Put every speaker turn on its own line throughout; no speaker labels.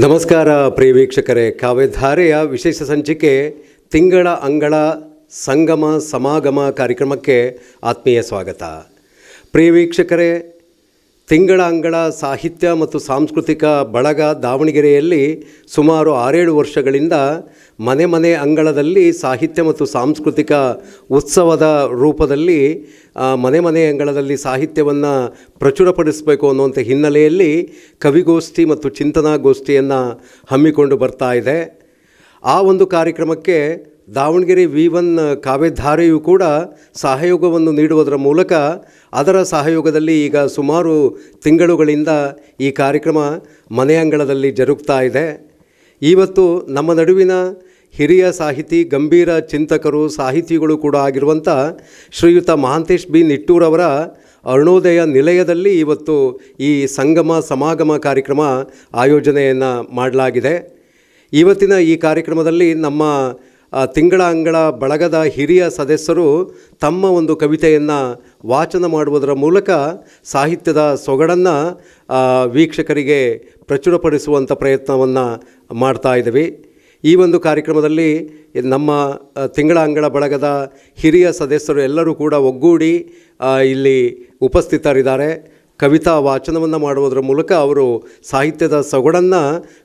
ನಮಸ್ಕಾರ ಪ್ರಿಯ ವೀಕ್ಷಕರೇ, ಕಾವ್ಯಧಾರೆಯ ವಿಶೇಷ ಸಂಚಿಕೆ ತಿಂಗಳ ಅಂಗಳ ಸಂಗಮ ಸಮಾಗಮ ಕಾರ್ಯಕ್ರಮಕ್ಕೆ ಆತ್ಮೀಯ ಸ್ವಾಗತ. ಪ್ರಿಯ ವೀಕ್ಷಕರೇ, ತಿಂಗಳ ಅಂಗಳ ಸಾಹಿತ್ಯ ಮತ್ತು ಸಾಂಸ್ಕೃತಿಕ ಬಳಗ ದಾವಣಗೆರೆಯಲ್ಲಿ ಸುಮಾರು 6-7 ವರ್ಷಗಳಿಂದ ಮನೆ ಅಂಗಳದಲ್ಲಿ ಸಾಹಿತ್ಯ ಮತ್ತು ಸಾಂಸ್ಕೃತಿಕ ಉತ್ಸವದ ರೂಪದಲ್ಲಿ ಮನೆ ಅಂಗಳದಲ್ಲಿ ಸಾಹಿತ್ಯವನ್ನು ಪ್ರಚುರಪಡಿಸಬೇಕು ಅನ್ನುವಂಥ ಹಿನ್ನೆಲೆಯಲ್ಲಿ ಕವಿಗೋಷ್ಠಿ ಮತ್ತು ಚಿಂತನಾಗೋಷ್ಠಿಯನ್ನು ಹಮ್ಮಿಕೊಂಡು ಬರ್ತಾ ಇದೆ. ಆ ಒಂದು ಕಾರ್ಯಕ್ರಮಕ್ಕೆ ದಾವಣಗೆರೆ V1 ಕಾವ್ಯಧಾರೆಯು ಕೂಡ ಸಹಯೋಗವನ್ನು ನೀಡುವುದರ ಮೂಲಕ ಅದರ ಸಹಯೋಗದಲ್ಲಿ ಈಗ ಸುಮಾರು ತಿಂಗಳುಗಳಿಂದ ಈ ಕಾರ್ಯಕ್ರಮ ಮನೆ ಅಂಗಳದಲ್ಲಿ ಜರುಗ್ತಾ ಇದೆ. ಇವತ್ತು ನಮ್ಮ ನಡುವಿನ ಹಿರಿಯ ಸಾಹಿತಿ, ಗಂಭೀರ ಚಿಂತಕರು, ಸಾಹಿತಿಗಳು ಕೂಡ ಆಗಿರುವಂಥ ಶ್ರೀಯುತ ಮಹಾಂತೇಶ್ ಬಿ ನಿಟ್ಟೂರವರ ಅರುಣೋದಯ ನಿಲಯದಲ್ಲಿ ಇವತ್ತು ಈ ಸಂಗಮ ಸಮಾಗಮ ಕಾರ್ಯಕ್ರಮ ಆಯೋಜನೆಯನ್ನು ಮಾಡಲಾಗಿದೆ. ಇವತ್ತಿನ ಈ ಕಾರ್ಯಕ್ರಮದಲ್ಲಿ ನಮ್ಮ ತಿಂಗಳ ಅಂಗಳ ಬಳಗದ ಹಿರಿಯ ಸದಸ್ಯರು ತಮ್ಮ ಒಂದು ಕವಿತೆಯನ್ನು ವಾಚನ ಮಾಡುವುದರ ಮೂಲಕ ಸಾಹಿತ್ಯದ ಸೊಗಡನ್ನು ವೀಕ್ಷಕರಿಗೆ ಪ್ರಚುರಪಡಿಸುವಂಥ ಪ್ರಯತ್ನವನ್ನು ಮಾಡ್ತಾ ಇದ್ದೀವಿ. ಈ ಒಂದು ಕಾರ್ಯಕ್ರಮದಲ್ಲಿ ನಮ್ಮ ತಿಂಗಳ ಅಂಗಳ ಬಳಗದ ಹಿರಿಯ ಸದಸ್ಯರು ಎಲ್ಲರೂ ಕೂಡ ಒಗ್ಗೂಡಿ ಇಲ್ಲಿ ಉಪಸ್ಥಿತರಿದ್ದಾರೆ. ಕವಿತಾ ವಾಚನವನ್ನು ಮಾಡುವುದರ ಮೂಲಕ ಅವರು ಸಾಹಿತ್ಯದ ಸೊಗಡನ್ನು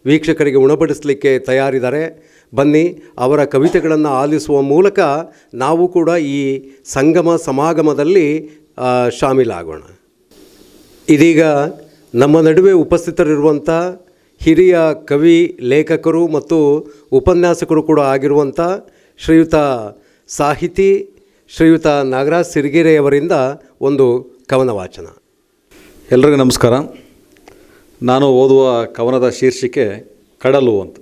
ವೀಕ್ಷಕರಿಗೆ ಉಣಬಡಿಸಲಿಕ್ಕೆ ತಯಾರಿದ್ದಾರೆ. ಬನ್ನಿ, ಅವರ ಕವಿತೆಗಳನ್ನು ಆಲಿಸುವ ಮೂಲಕ ನಾವು ಕೂಡ ಈ ಸಂಗಮ ಸಮಾಗಮದಲ್ಲಿ ಶಾಮೀಲಾಗೋಣ. ಇದೀಗ ನಮ್ಮ ನಡುವೆ ಉಪಸ್ಥಿತರಿರುವಂಥ ಹಿರಿಯ ಕವಿ, ಲೇಖಕರು ಮತ್ತು ಉಪನ್ಯಾಸಕರು ಕೂಡ ಆಗಿರುವಂಥ ಶ್ರೀಯುತ ಸಾಹಿತಿ ಶ್ರೀಯುತ ನಾಗರಾಜ್ ಸಿರಿಗೆರೆಯವರಿಂದ ಒಂದು ಕವನ ವಾಚನ.
ಎಲ್ರಿಗೂ ನಮಸ್ಕಾರ. ನಾನು ಓದುವ ಕವನದ ಶೀರ್ಷಿಕೆ ಕಡಲು ಅಂತ.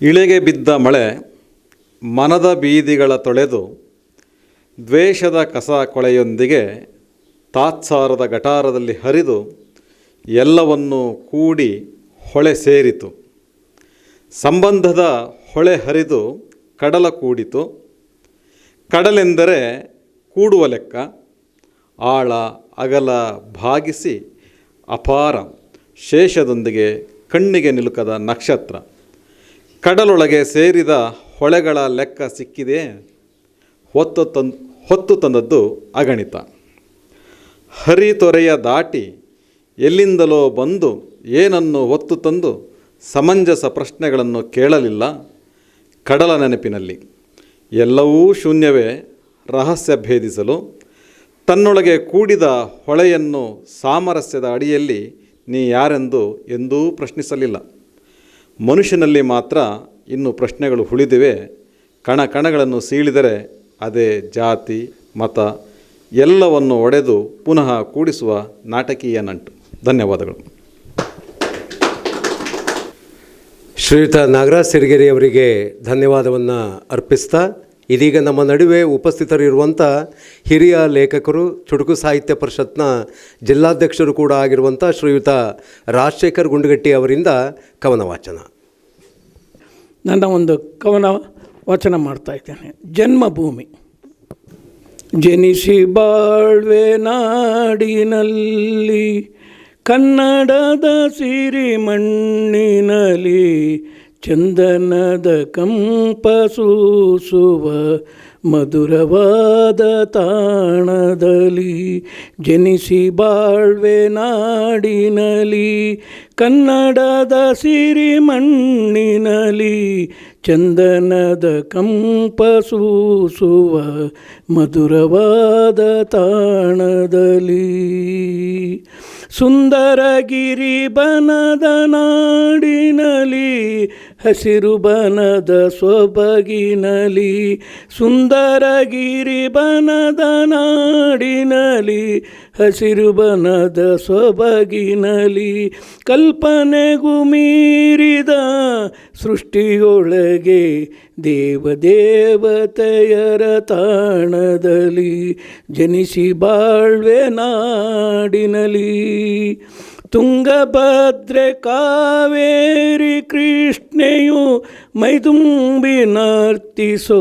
ಇಳೆಗೆ ಬಿದ್ದ ಮಳೆ ಮನದ ಬೀದಿಗಳ ತೊಳೆದು ದ್ವೇಷದ ಕಸ ಕೊಳೆಯೊಂದಿಗೆ ತಾತ್ಸಾರದ ಗಟಾರದಲ್ಲಿ ಹರಿದು ಎಲ್ಲವನ್ನೂ ಕೂಡಿ ಹೊಳೆ ಸೇರಿತು. ಸಂಬಂಧದ ಹೊಳೆ ಹರಿದು ಕಡಲ ಕೂಡಿತು. ಕಡಲೆಂದರೆ ಕೂಡುವ ಲೆಕ್ಕ, ಆಳ ಅಗಲ ಭಾಗಿಸಿ ಅಪಾರ ಶೇಷದೊಂದಿಗೆ ಕಣ್ಣಿಗೆ ನಿಲುಕದ ನಕ್ಷತ್ರ. ಕಡಲೊಳಗೆ ಸೇರಿದ ಹೊಳೆಗಳ ಲೆಕ್ಕ ಸಿಕ್ಕಿದೆ, ಹೊತ್ತು ತಂದದ್ದು ಅಗಣಿತ. ಹರಿತೊರೆಯ ದಾಟಿ ಎಲ್ಲಿಂದಲೋ ಬಂದು ಏನನ್ನು ಹೊತ್ತು ತಂದು ಸಮಂಜಸ ಪ್ರಶ್ನೆಗಳನ್ನು ಕೇಳಲಿಲ್ಲ. ಕಡಲ ನೆನಪಿನಲ್ಲಿ ಎಲ್ಲವೂ ಶೂನ್ಯವೇ ರಹಸ್ಯ ಭೇದಿಸಲು. ತನ್ನೊಳಗೆ ಕೂಡಿದ ಹೊಳೆಯನ್ನು ಸಾಮರಸ್ಯದ ಅಡಿಯಲ್ಲಿ ನೀ ಯಾರೆಂದು ಎಂದೂ ಪ್ರಶ್ನಿಸಲಿಲ್ಲ. ಮನುಷ್ಯನಲ್ಲಿ ಮಾತ್ರ ಇನ್ನು ಪ್ರಶ್ನೆಗಳು ಉಳಿದಿವೆ. ಕಣಗಳನ್ನು ಸೀಳಿದರೆ ಅದೇ ಜಾತಿ, ಮತ ಎಲ್ಲವನ್ನು ಒಡೆದು ಪುನಃ ಕೂಡಿಸುವ ನಾಟಕೀಯ ನಂಟು. ಧನ್ಯವಾದಗಳು.
ಶ್ರೀಯುತ ನಾಗರಾಜ್ ಸಿರಿಗೆರೆಯವರಿಗೆ ಧನ್ಯವಾದವನ್ನು ಅರ್ಪಿಸ್ತಾ, ಇದೀಗ ನಮ್ಮ ನಡುವೆ ಉಪಸ್ಥಿತರಿರುವಂಥ ಹಿರಿಯ ಲೇಖಕರು, ಚುಟುಕು ಸಾಹಿತ್ಯ ಪರಿಷತ್ನ ಜಿಲ್ಲಾಧ್ಯಕ್ಷರು ಕೂಡ ಆಗಿರುವಂಥ ಶ್ರೀಯುತ ರಾಜಶೇಖರ್ ಗುಂಡಗಟ್ಟಿ ಅವರಿಂದ ಕವನ ವಾಚನ.
ನನ್ನ ಒಂದು ಕವನ ವಾಚನ ಮಾಡ್ತಾ ಇದ್ದೇನೆ. ಜನ್ಮಭೂಮಿ. ಜನಿಸಿ ಬಾಳ್ವೆ ನಾಡಿನಲ್ಲಿ, ಕನ್ನಡದ ಸಿರಿ ಮಣ್ಣಿನಲ್ಲಿ, ಚಂದನದ ಕಂಪ ಸೂಸುವ ಮಧುರವಾದ ತಾಣದಲ್ಲಿ. ಜನಿಸಿ ಬಾಳ್ವೆ ನಾಡಿನಲ್ಲಿ, ಕನ್ನಡದ ಸಿರಿ ಮಣ್ಣಿನಲ್ಲಿ, ಚಂದನದ ಕಂಪ ಸೂಸುವ ಮಧುರವಾದ ತಾಣದಲ್ಲಿ. ಸುಂದರಗಿರಿ ಬನದ ನಾಡಿನಲ್ಲಿ, ಹಸಿರು ಬನದ ಸೊಬಗಿನಲಿ. ಸುಂದರಗಿರಿ ಬನದ ನಾಡಿನಲ್ಲಿ, ಹಸಿರು ಬನದ ಸೊಬಗಿನಲಿ. ಕಲ್ಪನೆಗೂ ಮೀರಿದ ಸೃಷ್ಟಿಯೊಳಗೆ ದೇವದೇವತೆಯರ ತಾಣದಲ್ಲಿ. ಜನಿಸಿ ಬಾಳ್ವೆ ನಾಡಿನಲ್ಲಿ. ತುಂಗಭದ್ರೆ ಕಾವೇರಿ ಕೃಷ್ಣೆಯು ಮೈದುಂಬಿ ನರ್ತಿಸೋ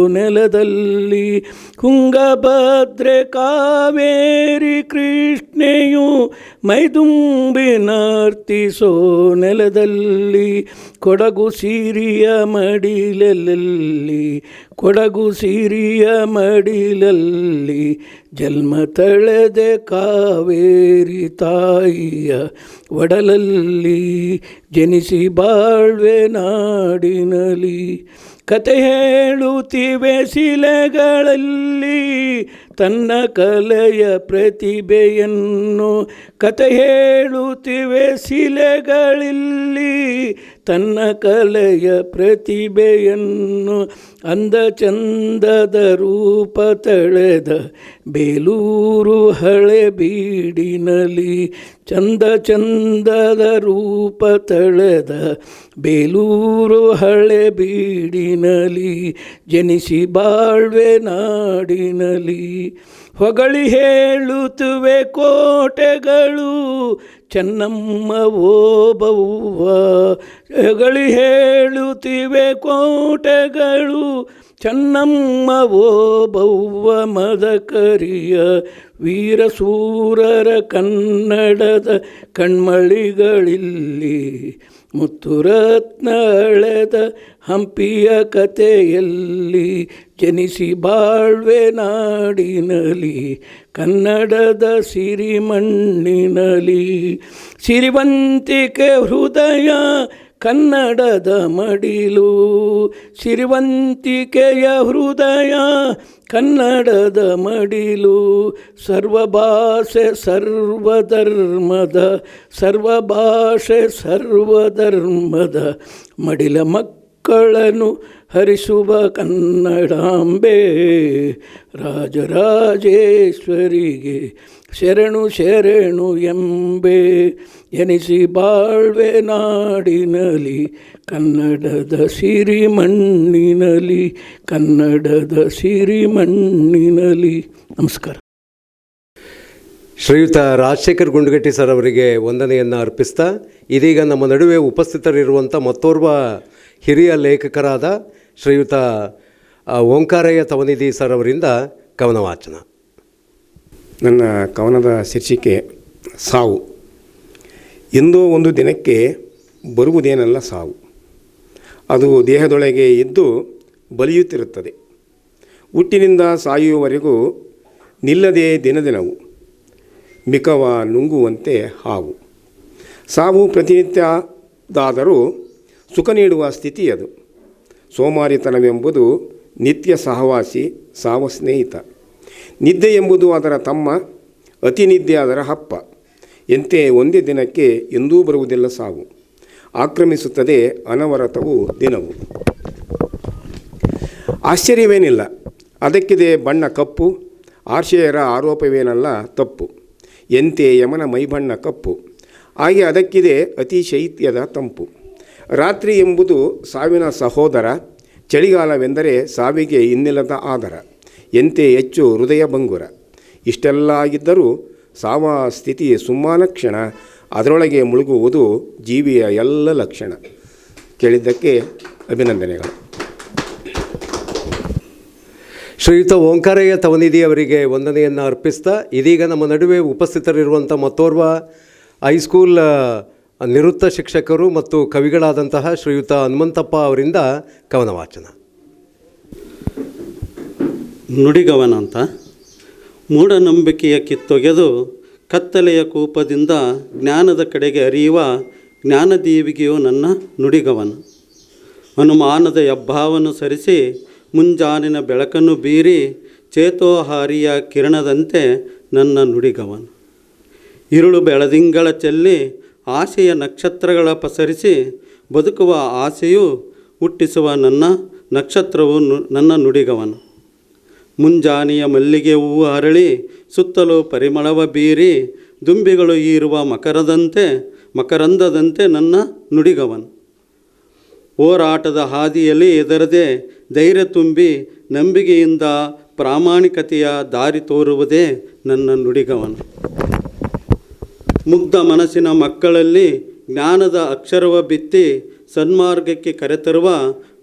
ನೆಲದಲ್ಲಿ. ತುಂಗಭದ್ರೆ ಕಾವೇರಿ ಕೃಷ್ಣೆಯು ಮೈದುಂಬಿ ನರ್ತಿಸೋ ನೆಲದಲ್ಲಿ. ಕೊಡಗು ಸಿರಿಯ ಮಡಿಲಲ್ಲಿ, ಕೊಡಗು ಸಿರಿಯ ಮಡಿಲಲ್ಲಿ, ಜನ್ಮ ತಳೆದೆ ಕಾವೇರಿ ತಾಯಿಯ ಒಡಲಲ್ಲಿ. ಜನಿಸಿ ಬಾಳ್ವೆ ನಾಡಿನಲಿ, ಕತೆ ಹೇಳುತ್ತಿವೆ ಶಿಲೆಗಳಲ್ಲಿ ತನ್ನ ಕಲೆಯ ಪ್ರತಿಭೆಯನ್ನು. ಕತೆ ಹೇಳುತ್ತಿವೆ ಶಿಲೆಗಳಲ್ಲಿ ತನ್ನ ಕಲೆಯ ಪ್ರತಿಭೆಯನ್ನು. ಅಂದ ಚಂದದ ರೂಪ ತಳೆದ ಬೇಲೂರು ಹಳೆ ಬೀಡಿನಲಿ. ಚಂದ ಚಂದದ ರೂಪ ತಳೆದ ಬೇಲೂರು ಹಳೆ ಬೀಡಿನಲಿ. ಜನಿಸಿ ಬಾಳ್ವೆ ನಾಡಿನಲಿ. ಹೊಗಳಿ ಹೇಳುತ್ತುವೆ ಕೋಟೆಗಳು ಚೆನ್ನಮ್ಮ ಓಬವ್ವ. ಹೊಗಳಿ ಹೇಳುತ್ತಿವೆ ಕೋಟೆಗಳು ಚೆನ್ನಮ್ಮ ಓಬವ್ವ. ಮದಕರಿಯ ವೀರಸೂರರ ಕನ್ನಡದ ಕಣ್ಮಳಿಗಳಿಲ್ಲಿ. ಮುತ್ತುರತ್ನ ಅಳೆದ ಹಂಪಿಯ ಕತೆಯಲ್ಲಿ. ಜನಿಸಿ ಬಾಳ್ವೆ ನಾಡಿನಲಿ, ಕನ್ನಡದ ಸಿರಿಮಣ್ಣಿನಲಿ. ಸಿರಿವಂತಿಕೆ ಹೃದಯ ಕನ್ನಡದ ಮಡಿಲು. ಸಿರಿವಂತಿಕೆಯ ಹೃದಯ ಕನ್ನಡದ ಮಡಿಲು. ಸರ್ವಭಾಷೆ ಸರ್ವಧರ್ಮದ, ಸರ್ವಭಾಷೆ ಸರ್ವಧರ್ಮದ ಮಡಿಲ ಮಕ್ಕಳನ್ನು ಹರಿಸುವ ಕನ್ನಡಾಂಬೆ. ರಾಜರಾಜೇಶ್ವರಿಗೆ ಶರಣು ಶರಣು ಎಂಬೆ. ಎನಿಸಿ ಬಾಳ್ವೆ ನಾಡಿನಲಿ, ಕನ್ನಡದ ಸಿರಿಮಣ್ಣಿನಲಿ, ಕನ್ನಡದ ಸಿರಿಮಣ್ಣಿನಲಿ. ನಮಸ್ಕಾರ.
ಶ್ರೀಯುತ ರಾಜಶೇಖರ್ ಗುಂಡಗಟ್ಟಿ ಸರ್ ಅವರಿಗೆ ವಂದನೆಯನ್ನು ಅರ್ಪಿಸ್ತಾ ಇದೀಗ ನಮ್ಮ ನಡುವೆ ಉಪಸ್ಥಿತರಿರುವಂಥ ಮತ್ತೋರ್ವ ಹಿರಿಯ ಲೇಖಕರಾದ ಶ್ರೀಯುತ ಓಂಕಾರಯ್ಯ ತವನಿಧಿ ಸರ್ ಅವರಿಂದ ಕವನ ವಾಚನ.
ನನ್ನ ಕವನದ ಶೀರ್ಷಿಕೆ ಸಾವು. ಎಂದೋ ಒಂದು ದಿನಕ್ಕೆ ಬರುವುದೇನಲ್ಲ ಸಾವು, ಅದು ದೇಹದೊಳಗೆ ಇದ್ದು ಬಲಿಯುತ್ತಿರುತ್ತದೆ. ಹುಟ್ಟಿನಿಂದ ಸಾಯುವವರೆಗೂ ನಿಲ್ಲದೆ ದಿನದಿನವು ಮಿಕವ ನುಂಗುವಂತೆ ಹಾವು. ಸಾವು ಪ್ರತಿನಿತ್ಯದಾದರೂ ಸುಖ ನೀಡುವ ಸ್ಥಿತಿ ಅದು. ಸೋಮಾರಿತನವೆಂಬುದು ನಿತ್ಯ ಸಹವಾಸಿ, ಸಾವ ಸ್ನೇಹಿತ. ನಿದ್ದೆ ಎಂಬುದು ಅದರ ತಮ್ಮ, ಅತಿ ನಿದ್ದೆ ಅದರ ಹಪ್ಪ. ಎಂತೆ ಒಂದೇ ದಿನಕ್ಕೆ ಎಂದೂ ಬರುವುದಿಲ್ಲ ಸಾವು, ಆಕ್ರಮಿಸುತ್ತದೆ ಅನವರತವು ದಿನವು. ಆಶ್ಚರ್ಯವೇನಿಲ್ಲ, ಅದಕ್ಕಿದೆ ಬಣ್ಣ ಕಪ್ಪು, ಆರ್ಷೆಯರ ಆರೋಪವೇನಲ್ಲ ತಪ್ಪು. ಎಂತೆ ಯಮನ ಮೈಬಣ್ಣ ಕಪ್ಪು, ಹಾಗೆ ಅದಕ್ಕಿದೆ ಅತಿ ಶೈತ್ಯದ ತಂಪು. ರಾತ್ರಿ ಎಂಬುದು ಸಾವಿನ ಸಹೋದರ, ಚಳಿಗಾಲವೆಂದರೆ ಸಾವಿಗೆ ಇನ್ನಿಲ್ಲದ ಆದರ. ಎಂತೆ ಹೆಚ್ಚು ಹೃದಯ ಭಂಗುರ. ಇಷ್ಟೆಲ್ಲ ಆಗಿದ್ದರೂ ಸಾವ ಸ್ಥಿತಿ ಸುಮ್ಮಾನ ಕ್ಷಣ, ಅದರೊಳಗೆ ಮುಳುಗುವುದು ಜೀವಿಯ ಎಲ್ಲ ಲಕ್ಷಣ. ಕೇಳಿದ್ದಕ್ಕೆ ಅಭಿನಂದನೆಗಳು.
ಶ್ರೀಯುತ ಓಂಕಾರಯ್ಯ ತವನಿಧಿ ಅವರಿಗೆ ವಂದನೆಯನ್ನು ಅರ್ಪಿಸ್ತಾ ಇದೀಗ ನಮ್ಮ ನಡುವೆ ಉಪಸ್ಥಿತರಿರುವಂಥ ಮತ್ತೋರ್ವ ಹೈಸ್ಕೂಲ್ ನಿವೃತ್ತ ಶಿಕ್ಷಕರು ಮತ್ತು ಕವಿಗಳಾದಂತಹ ಶ್ರೀಯುತ ಹನುಮಂತಪ್ಪ ಅವರಿಂದ ಕವನ ವಾಚನ.
ನುಡಿಗವನ ಅಂತ. ಮೂಢನಂಬಿಕೆಯ ಕಿತ್ತೊಗೆದು ಕತ್ತಲೆಯ ಕೂಪದಿಂದ ಜ್ಞಾನದ ಕಡೆಗೆ ಹರಿಯುವ ಜ್ಞಾನದೀವಿಗೆಯು ನನ್ನ ನುಡಿಗವನ. ಅನುಮಾನದ ಹೆಬ್ಬಾವನ್ನು ಸರಿಸಿ ಮುಂಜಾನಿನ ಬೆಳಕನ್ನು ಬೀರಿ ಚೇತೋಹಾರಿಯ ಕಿರಣದಂತೆ ನನ್ನ ನುಡಿಗವನ. ഇരുಳು ಬೆಳದಿಂಗಳ ಚೆಲ್ಲಿ ಆಸೆಯ ನಕ್ಷತ್ರಗಳ ಪಸರಿಸಿ ಬದುಕುವ ಆಸೆಯು ಹುಟ್ಟಿಸುವ ನನ್ನ ನಕ್ಷತ್ರವು ನನ್ನ ನುಡಿಗವನ. ಮುಂಜಾನೆಯ ಮಲ್ಲಿಗೆ ಹೂವು ಅರಳಿ ಸುತ್ತಲೂ ಪರಿಮಳವ ಬೀರಿ ದುಂಬಿಗಳು ಈರುವ ಮಕರಂದದಂತೆ ನನ್ನ ನುಡಿಗವನ. ಹೋರಾಟದ ಹಾದಿಯಲ್ಲಿ ಎದರದೆ ಧೈರ್ಯ ತುಂಬಿ ನಂಬಿಕೆಯಿಂದ ಪ್ರಾಮಾಣಿಕತೆಯ ದಾರಿ ತೋರುವುದೇ ನನ್ನ ನುಡಿಗವನ. ಮುಗ್ಧ ಮನಸ್ಸಿನ ಮಕ್ಕಳಲ್ಲಿ ಜ್ಞಾನದ ಅಕ್ಷರವ ಬಿತ್ತಿ ಸನ್ಮಾರ್ಗಕ್ಕೆ ಕರೆತರುವ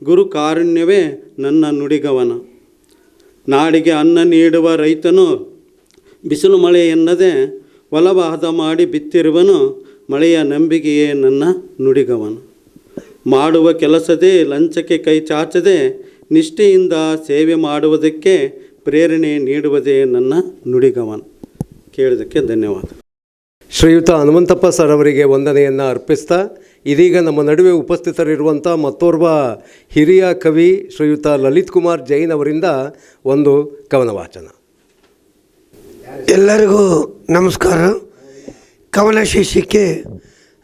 ಗುರು ಕಾರುಣ್ಯವೇ ನನ್ನ ನುಡಿಗವನ. ನಾಡಿಗೆ ಅನ್ನ ನೀಡುವ ರೈತನು ಬಿಸಿಲು ಮಳೆ ಎನ್ನದೆ ಹೊಲವ ಹದ ಮಾಡಿ ಬಿತ್ತಿರುವನು, ಮಳೆಯ ನಂಬಿಕೆಯೇ ನನ್ನ ನುಡಿಗವನ. ಮಾಡುವ ಕೆಲಸದೇ ಲಂಚಕ್ಕೆ ಕೈ ಚಾಚದೆ ನಿಷ್ಠೆಯಿಂದ ಸೇವೆ ಮಾಡುವುದಕ್ಕೆ ಪ್ರೇರಣೆ ನೀಡುವುದೇ ನನ್ನ ನುಡಿಗವನ. ಕೇಳಿದ್ದಕ್ಕೆ ಧನ್ಯವಾದ.
ಶ್ರೀಯುತ ಹನುಮಂತಪ್ಪ ಸರ್ ಅವರಿಗೆ ವಂದನೆಯನ್ನು ಅರ್ಪಿಸ್ತಾ ಇದೀಗ ನಮ್ಮ ನಡುವೆ ಉಪಸ್ಥಿತರಿರುವಂಥ ಮತ್ತೋರ್ವ ಹಿರಿಯ ಕವಿ ಶ್ರೀಯುತ ಲಲಿತ್ ಕುಮಾರ್ ಜೈನ್ ಅವರಿಂದ ಒಂದು ಕವನ ವಾಚನ.
ಎಲ್ಲರಿಗೂ ನಮಸ್ಕಾರ. ಕವನ ಶೀರ್ಷಿಕೆ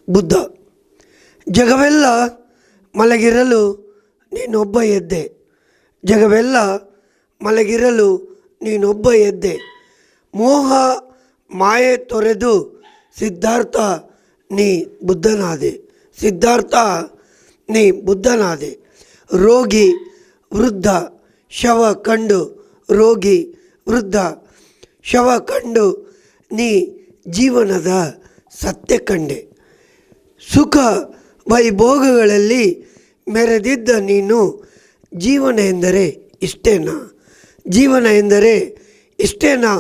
ಬುದ್ಧ. ಜಗವೆಲ್ಲ ಮಲಗಿರಲು ನೀನೊಬ್ಬ ಎದ್ದೆ, ಜಗವೆಲ್ಲ ಮಲಗಿರಲು ನೀನೊಬ್ಬ ಎದ್ದೆ, ಮೋಹ ಮಾಯೆ ತೊರೆದು ಸಿದ್ಧಾರ್ಥ ನೀ ಬುದ್ಧನಾದೆ, ಸಿದ್ಧಾರ್ಥ ನೀ ಬುದ್ಧನಾದೆ. ರೋಗಿ ವೃದ್ಧ ಶವ ಕಂಡು, ರೋಗಿ ವೃದ್ಧ ಶವ ಕಂಡು ನೀ ಜೀವನದ ಸತ್ಯ ಕಂಡೆ. ಸುಖ ವೈಭೋಗಗಳಲ್ಲಿ ಮೆರೆದಿದ್ದ ನೀನು ಜೀವನ ಎಂದರೆ ಇಷ್ಟೇನಾ, ಜೀವನ ಎಂದರೆ ಇಷ್ಟೇನಾ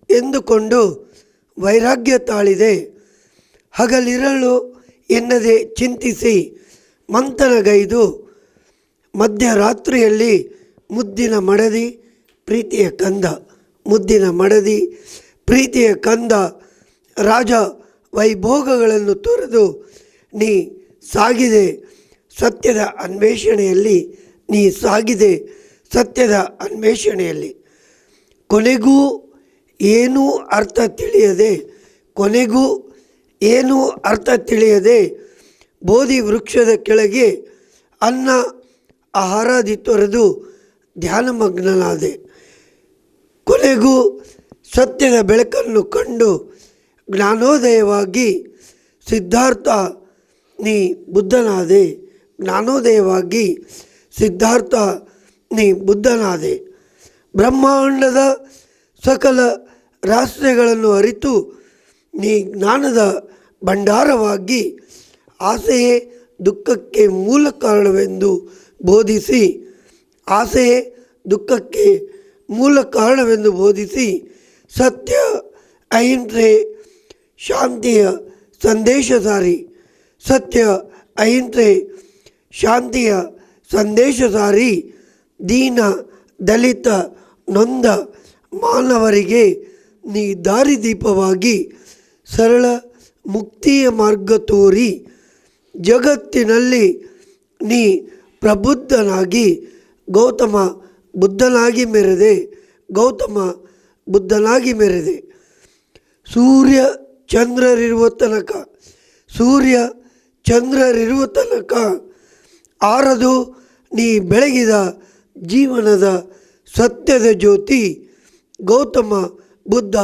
ಎಂದುಕೊಂಡು ವೈರಾಗ್ಯ ತಾಳಿದೆ. ಹಗಲಿರಲು ಎನ್ನದೆ ಚಿಂತಿಸಿ ಮಂಥನಗೈದು ಮಧ್ಯರಾತ್ರಿಯಲ್ಲಿ ಮುದ್ದಿನ ಮಡದಿ ಪ್ರೀತಿಯ ಕಂದ, ಮುದ್ದಿನ ಮಡದಿ ಪ್ರೀತಿಯ ಕಂದ ರಾಜ ವೈಭೋಗಗಳನ್ನು ತೊರೆದು ನೀ ಸಾಗಿದೆ ಸತ್ಯದ ಅನ್ವೇಷಣೆಯಲ್ಲಿ, ನೀ ಸಾಗಿದೆ ಸತ್ಯದ ಅನ್ವೇಷಣೆಯಲ್ಲಿ. ಕೊನೆಗೂ ಏನೂ ಅರ್ಥ ತಿಳಿಯದೆ, ಕೊನೆಗೂ ಏನೂ ಅರ್ಥ ತಿಳಿಯದೆ ಬೋಧಿ ವೃಕ್ಷದ ಕೆಳಗೆ ಅನ್ನ ಆಹಾರಾದಿ ತೊರೆದು ಧ್ಯಾನಮಗ್ನನಾದೆ. ಕೊನೆಗೂ ಸತ್ಯದ ಬೆಳಕನ್ನು ಕಂಡು ಜ್ಞಾನೋದಯವಾಗಿ ಸಿದ್ಧಾರ್ಥ ನೀ ಬುದ್ಧನಾದೆ, ಜ್ಞಾನೋದಯವಾಗಿ ಸಿದ್ಧಾರ್ಥ ನೀ ಬುದ್ಧನಾದೆ. ಬ್ರಹ್ಮಾಂಡದ ಸಕಲ ರಹಸ್ಯಗಳನ್ನು ಅರಿತು ನೀ ಜ್ಞಾನದ ಭಂಡಾರವಾಗಿ ಆಸೆಯೇ ದುಃಖಕ್ಕೆ ಮೂಲ ಕಾರಣವೆಂದು ಬೋಧಿಸಿ, ಆಸೆಯೇ ದುಃಖಕ್ಕೆ ಮೂಲ ಕಾರಣವೆಂದು ಬೋಧಿಸಿ ಸತ್ಯ ಅಹಿಂಸೆ ಶಾಂತಿಯ ಸಂದೇಶಸಾರಿ, ಸತ್ಯ ಅಹಿಂಸೆ ಶಾಂತಿಯ ಸಂದೇಶಸಾರಿ. ದೀನ ದಲಿತ ನೊಂದ ಮಾನವರಿಗೆ ನೀ ದಾರಿದೀಪವಾಗಿ ಸರಳ ಮುಕ್ತಿಯ ಮಾರ್ಗ ತೋರಿ ಜಗತ್ತಿನಲ್ಲಿ ನೀ ಪ್ರಬುದ್ಧನಾಗಿ ಗೌತಮ ಬುದ್ಧನಾಗಿ ಮೆರೆದೆ, ಗೌತಮ ಬುದ್ಧನಾಗಿ ಮೆರೆದೆ. ಸೂರ್ಯ ಚಂದ್ರರಿರುವ ತನಕ, ಸೂರ್ಯ ಚಂದ್ರರಿರುವ ತನಕ ಆರದು ನೀ ಬೆಳಗಿದ ಜೀವನದ ಸತ್ಯದ ಜ್ಯೋತಿ. ಗೌತಮ ಬುದ್ಧ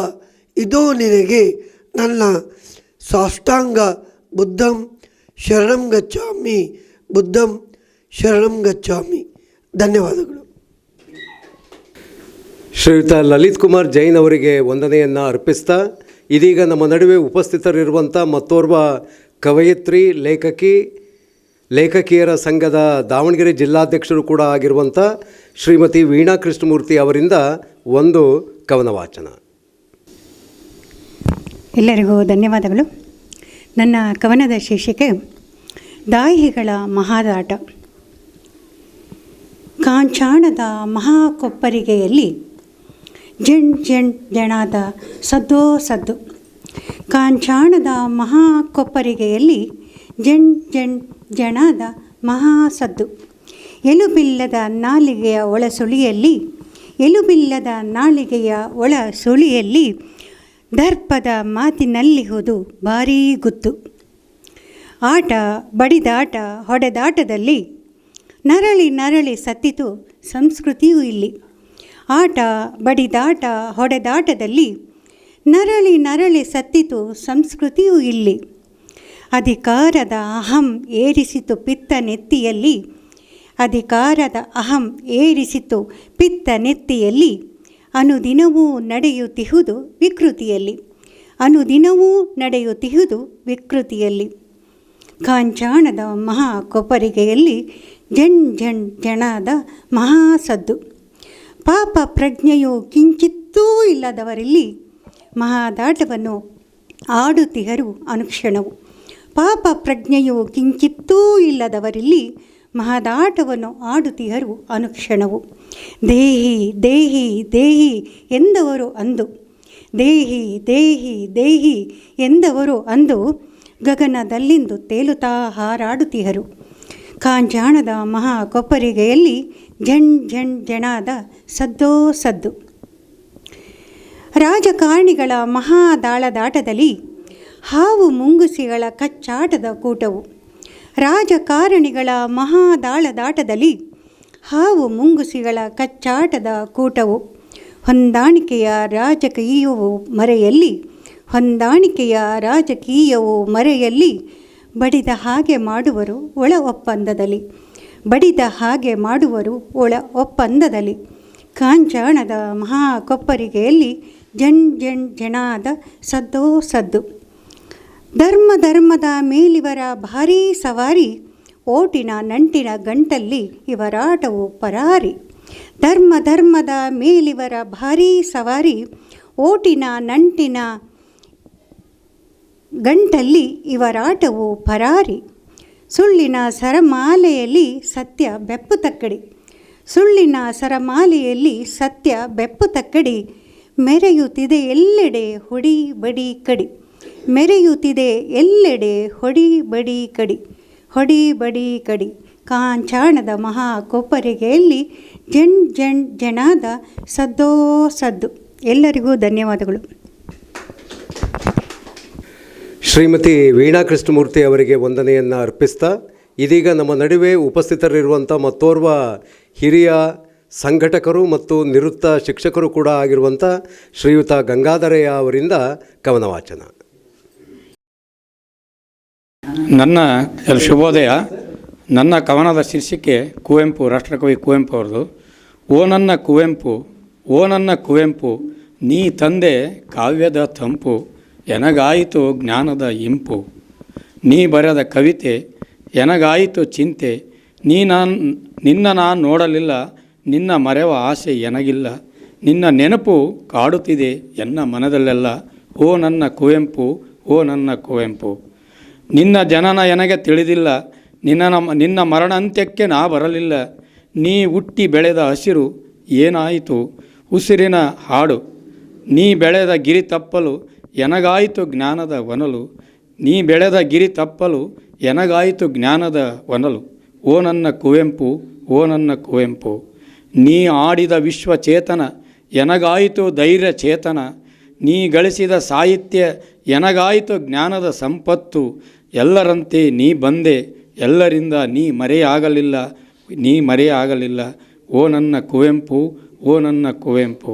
ಇದೋ ನಿನಗೆ ನನ್ನ ಸಾಷ್ಟಾಂಗ ಬುದ್ಧಂ ಶರಣಂ ಗಚ್ಚಾಮಿ, ಬುದ್ಧಂ ಶರಣಂ ಗಚ್ಚಾಮಿ. ಧನ್ಯವಾದಗಳು.
ಶ್ರೀಯುತ ಲಲಿತ್ ಕುಮಾರ್ ಜೈನ್ ಅವರಿಗೆ ವಂದನೆಯನ್ನು ಅರ್ಪಿಸ್ತಾ ಇದೀಗ ನಮ್ಮ ನಡುವೆ ಉಪಸ್ಥಿತರಿರುವಂಥ ಮತ್ತೋರ್ವ ಕವಯಿತ್ರಿ ಲೇಖಕಿಯರ ಸಂಘದ ದಾವಣಗೆರೆ ಜಿಲ್ಲಾಧ್ಯಕ್ಷರು ಕೂಡ ಆಗಿರುವಂಥ ಶ್ರೀಮತಿ ವೀಣಾ ಕೃಷ್ಣಮೂರ್ತಿ ಅವರಿಂದ ಒಂದು ಕವನ ವಾಚನ.
ಎಲ್ಲರಿಗೂ ಧನ್ಯವಾದಗಳು. ನನ್ನ ಕವನದ ಶೀರ್ಷಿಕೆ ದಾಹಿಗಳ ಮಹಾದಾಟ. ಕಾಂಚಾಣದ ಮಹಾಕೊಪ್ಪರಿಗೆಯಲ್ಲಿ ಜಣ್ ಜಣ್ ಜಣಾದ ಸದ್ದೋ ಸದ್ದು. ಕಾಂಚಾಣದ ಮಹಾಕೊಪ್ಪರಿಗೆಯಲ್ಲಿ ಜಣ್ ಜಣ್ ಜಣಾದ ಮಹಾಸದ್ದು. ಎಲುಬಿಲ್ಲದ ನಾಲಿಗೆಯ ಒಳಸುಳಿಯಲ್ಲಿ, ಎಲುಬಿಲ್ಲದ ನಾಲಿಗೆಯ ಒಳ ಸುಳಿಯಲ್ಲಿ ದರ್ಪದ ಮಾತಿನಲ್ಲಿಹುದು ಭಾರೀ ಗುತ್ತು. ಆಟ ಬಡಿದಾಟ ಹೊಡೆದಾಟದಲ್ಲಿ ನರಳಿ ನರಳಿ ಸತ್ತಿತು ಸಂಸ್ಕೃತಿಯೂ ಇಲ್ಲಿ. ಆಟ ಬಡಿದಾಟ ಹೊಡೆದಾಟದಲ್ಲಿ ನರಳಿ ನರಳಿ ಸತ್ತಿತು ಸಂಸ್ಕೃತಿಯೂ ಇಲ್ಲಿ. ಅಧಿಕಾರದ ಅಹಂ ಏರಿಸಿತು ಪಿತ್ತ ನೆತ್ತಿಯಲ್ಲಿ, ಅಧಿಕಾರದ ಅಹಂ ಏರಿಸಿತು ಪಿತ್ತ ನೆತ್ತಿಯಲ್ಲಿ. ಅನುದಿನವೂ ನಡೆಯುತ್ತಿಹುದು ವಿಕೃತಿಯಲ್ಲಿ, ಅನುದಿನವೂ ನಡೆಯುತ್ತಿಹುದು ವಿಕೃತಿಯಲ್ಲಿ. ಕಾಂಚಾಣದ ಮಹಾ ಕೊಪ್ಪರಿಗೆಯಲ್ಲಿ ಜಣ್ ಜಣ್ ಜಣಾದ ಮಹಾಸದ್ದು. ಪಾಪ ಪ್ರಜ್ಞೆಯು ಕಿಂಚಿತ್ತೂ ಇಲ್ಲದವರಲ್ಲಿ ಮಹಾದಾಟವನ್ನು ಆಡುತ್ತಿಹರು ಅನುಕ್ಷಣವು. ಪಾಪ ಪ್ರಜ್ಞೆಯು ಕಿಂಚಿತ್ತೂ ಇಲ್ಲದವರಲ್ಲಿ ಮಹದಾಟವನ್ನು ಆಡುತ್ತಿಹರು ಅನುಕ್ಷಣವು. ದೇಹಿ ದೇಹಿ ದೇಹಿ ಎಂದವರು ಅಂದು, ದೇಹಿ ದೇಹಿ ದೇಹಿ ಎಂದವರು ಅಂದು ಗಗನದಲ್ಲಿಂದು ತೇಲುತ್ತಾ ಹಾರಾಡುತ್ತಿಹರು. ಕಾಂಚಾಣದ ಮಹಾ ಕೊಪ್ಪರಿಗೆಯಲ್ಲಿ ಜಣ್ ಜಣ್ ಜಣಾದ ಸದ್ದೋ ಸದ್ದು. ರಾಜಕಾರಣಿಗಳ ಮಹಾದಾಳದಾಟದಲ್ಲಿ ಹಾವು ಮುಂಗುಸಿಗಳ ಕಚ್ಚಾಟದ ಕೂಟವು. ರಾಜಕಾರಣಿಗಳ ಮಹಾದಾಳದಾಟದಲ್ಲಿ ಹಾವು ಮುಂಗುಸಿಗಳ ಕಚ್ಚಾಟದ ಕೂಟವು. ಹೊಂದಾಣಿಕೆಯ ರಾಜಕೀಯವು ಮರೆಯಲ್ಲಿ, ಹೊಂದಾಣಿಕೆಯ ರಾಜಕೀಯವು ಮರೆಯಲ್ಲಿ ಬಡಿದ ಹಾಗೆ ಮಾಡುವರು ಒಳ ಒಪ್ಪಂದದಲ್ಲಿ, ಬಡಿದ ಹಾಗೆ ಮಾಡುವರು ಒಳ ಒಪ್ಪಂದದಲ್ಲಿ. ಕಾಂಚಾಣದ ಮಹಾ ಕೊಪ್ಪರಿಗೆಯಲ್ಲಿ ಜಣ್ ಜಣ್ ಜಣಾದ ಸದ್ದೋ ಸದ್ದು. ಧರ್ಮ ಧರ್ಮದ ಮೇಲಿವರ ಭಾರೀ ಸವಾರಿ, ಓಟಿನ ನಂಟಿನ ಗಂಟಲ್ಲಿ ಇವರಾಟವು ಪರಾರಿ. ಧರ್ಮ ಧರ್ಮದ ಮೇಲಿವರ ಭಾರೀ ಸವಾರಿ, ಓಟಿನ ನಂಟಿನ ಗಂಟಲ್ಲಿ ಇವರಾಟವು ಪರಾರಿ. ಸುಳ್ಳಿನ ಸರಮಾಲೆಯಲ್ಲಿ ಸತ್ಯ ಬೆಪ್ಪು ತಕ್ಕಡಿ, ಸುಳ್ಳಿನ ಸರಮಾಲೆಯಲ್ಲಿ ಸತ್ಯ ಬೆಪ್ಪು ತಕ್ಕಡಿ. ಮೆರೆಯುತ್ತಿದೆ ಎಲ್ಲೆಡೆ ಹೊಡಿ ಬಡಿ ಕಡಿ, ಮೆರೆಯುತ್ತಿದೆ ಎಲ್ಲೆಡೆ ಹೊಡಿ ಬಡಿ ಕಡಿ, ಹೊಡಿ ಬಡಿ ಕಡಿ. ಕಾಂಚಾಣದ ಮಹಾ ಕೊಪ್ಪರಿಗೆಯಲ್ಲಿ ಜಣ್ ಜಣ್ ಜಣಾದ ಸದ್ದೋ ಸದ್ದು. ಎಲ್ಲರಿಗೂ ಧನ್ಯವಾದಗಳು.
ಶ್ರೀಮತಿ ವೀಣಾ ಕೃಷ್ಣಮೂರ್ತಿ ಅವರಿಗೆ ವಂದನೆಯನ್ನು ಅರ್ಪಿಸ್ತಾ ಇದೀಗ ನಮ್ಮ ನಡುವೆ ಉಪಸ್ಥಿತರಿರುವಂಥ ಮತ್ತೋರ್ವ ಹಿರಿಯ ಸಂಘಟಕರು ಮತ್ತು ನಿವೃತ್ತ ಶಿಕ್ಷಕರು ಕೂಡ ಆಗಿರುವಂಥ ಶ್ರೀಯುತ ಗಂಗಾಧರಯ್ಯ ಅವರಿಂದ ಕವನ ವಾಚನ.
ನನ್ನ ಶುಭೋದಯ. ನನ್ನ ಕವನದ ಶೀರ್ಷಿಕೆ ಕುವೆಂಪು, ರಾಷ್ಟ್ರಕವಿ ಕುವೆಂಪು ಅವ್ರದ್ದು. ಓ ನನ್ನ ಕುವೆಂಪು, ಓ ನನ್ನ ಕುವೆಂಪು, ನೀ ತಂದೆ ಕಾವ್ಯದ ತಂಪು, ಎನಗಾಯಿತು ಜ್ಞಾನದ ಇಂಪು. ನೀ ಬರೆದ ಕವಿತೆ ಎನಗಾಯಿತು ಚಿಂತೆ, ನಿನ್ನ ನಾನು ನೋಡಲಿಲ್ಲ, ನಿನ್ನ ಮರೆವ ಆಸೆ ಎನಗಿಲ್ಲ. ನಿನ್ನ ನೆನಪು ಕಾಡುತ್ತಿದೆ ಎನ್ನ ಮನದಲ್ಲೆಲ್ಲ. ಓ ನನ್ನ ಕುವೆಂಪು, ಓ ನನ್ನ ಕುವೆಂಪು. ನಿನ್ನ ಜನನ ಎನಗೆ ತಿಳಿದಿಲ್ಲ, ನಿನ್ನ ಮರಣಾಂತ್ಯಕ್ಕೆ ನಾ ಬರಲಿಲ್ಲ. ನೀ ಹುಟ್ಟಿ ಬೆಳೆದ ಹಸಿರು ಏನಾಯಿತು ಉಸಿರಿನ ಹಾಡು, ನೀ ಬೆಳೆದ ಗಿರಿ ತಪ್ಪಲು ಎನಗಾಯಿತು ಜ್ಞಾನದ ವನಲು. ನೀ ಬೆಳೆದ ಗಿರಿ ತಪ್ಪಲು ಎನಗಾಯಿತು ಜ್ಞಾನದ ವನಲು. ಓ ನನ್ನ ಕುವೆಂಪು, ಓ ನನ್ನ ಕುವೆಂಪು. ನೀ ಆಡಿದ ವಿಶ್ವಚೇತನ ಎನಗಾಯಿತು ಧೈರ್ಯ ಚೇತನ. ನೀ ಗಳಿಸಿದ ಸಾಹಿತ್ಯ ಎನಗಾಯಿತು ಜ್ಞಾನದ ಸಂಪತ್ತು. ಎಲ್ಲರಂತೆ ನೀ ಬಂದೆ, ಎಲ್ಲರಿಂದ ನೀ ಮರೆಯಾಗಲಿಲ್ಲ, ನೀ ಮರೆಯಾಗಲಿಲ್ಲ. ಓ ನನ್ನ ಕುವೆಂಪು, ಓ ನನ್ನ ಕುವೆಂಪು.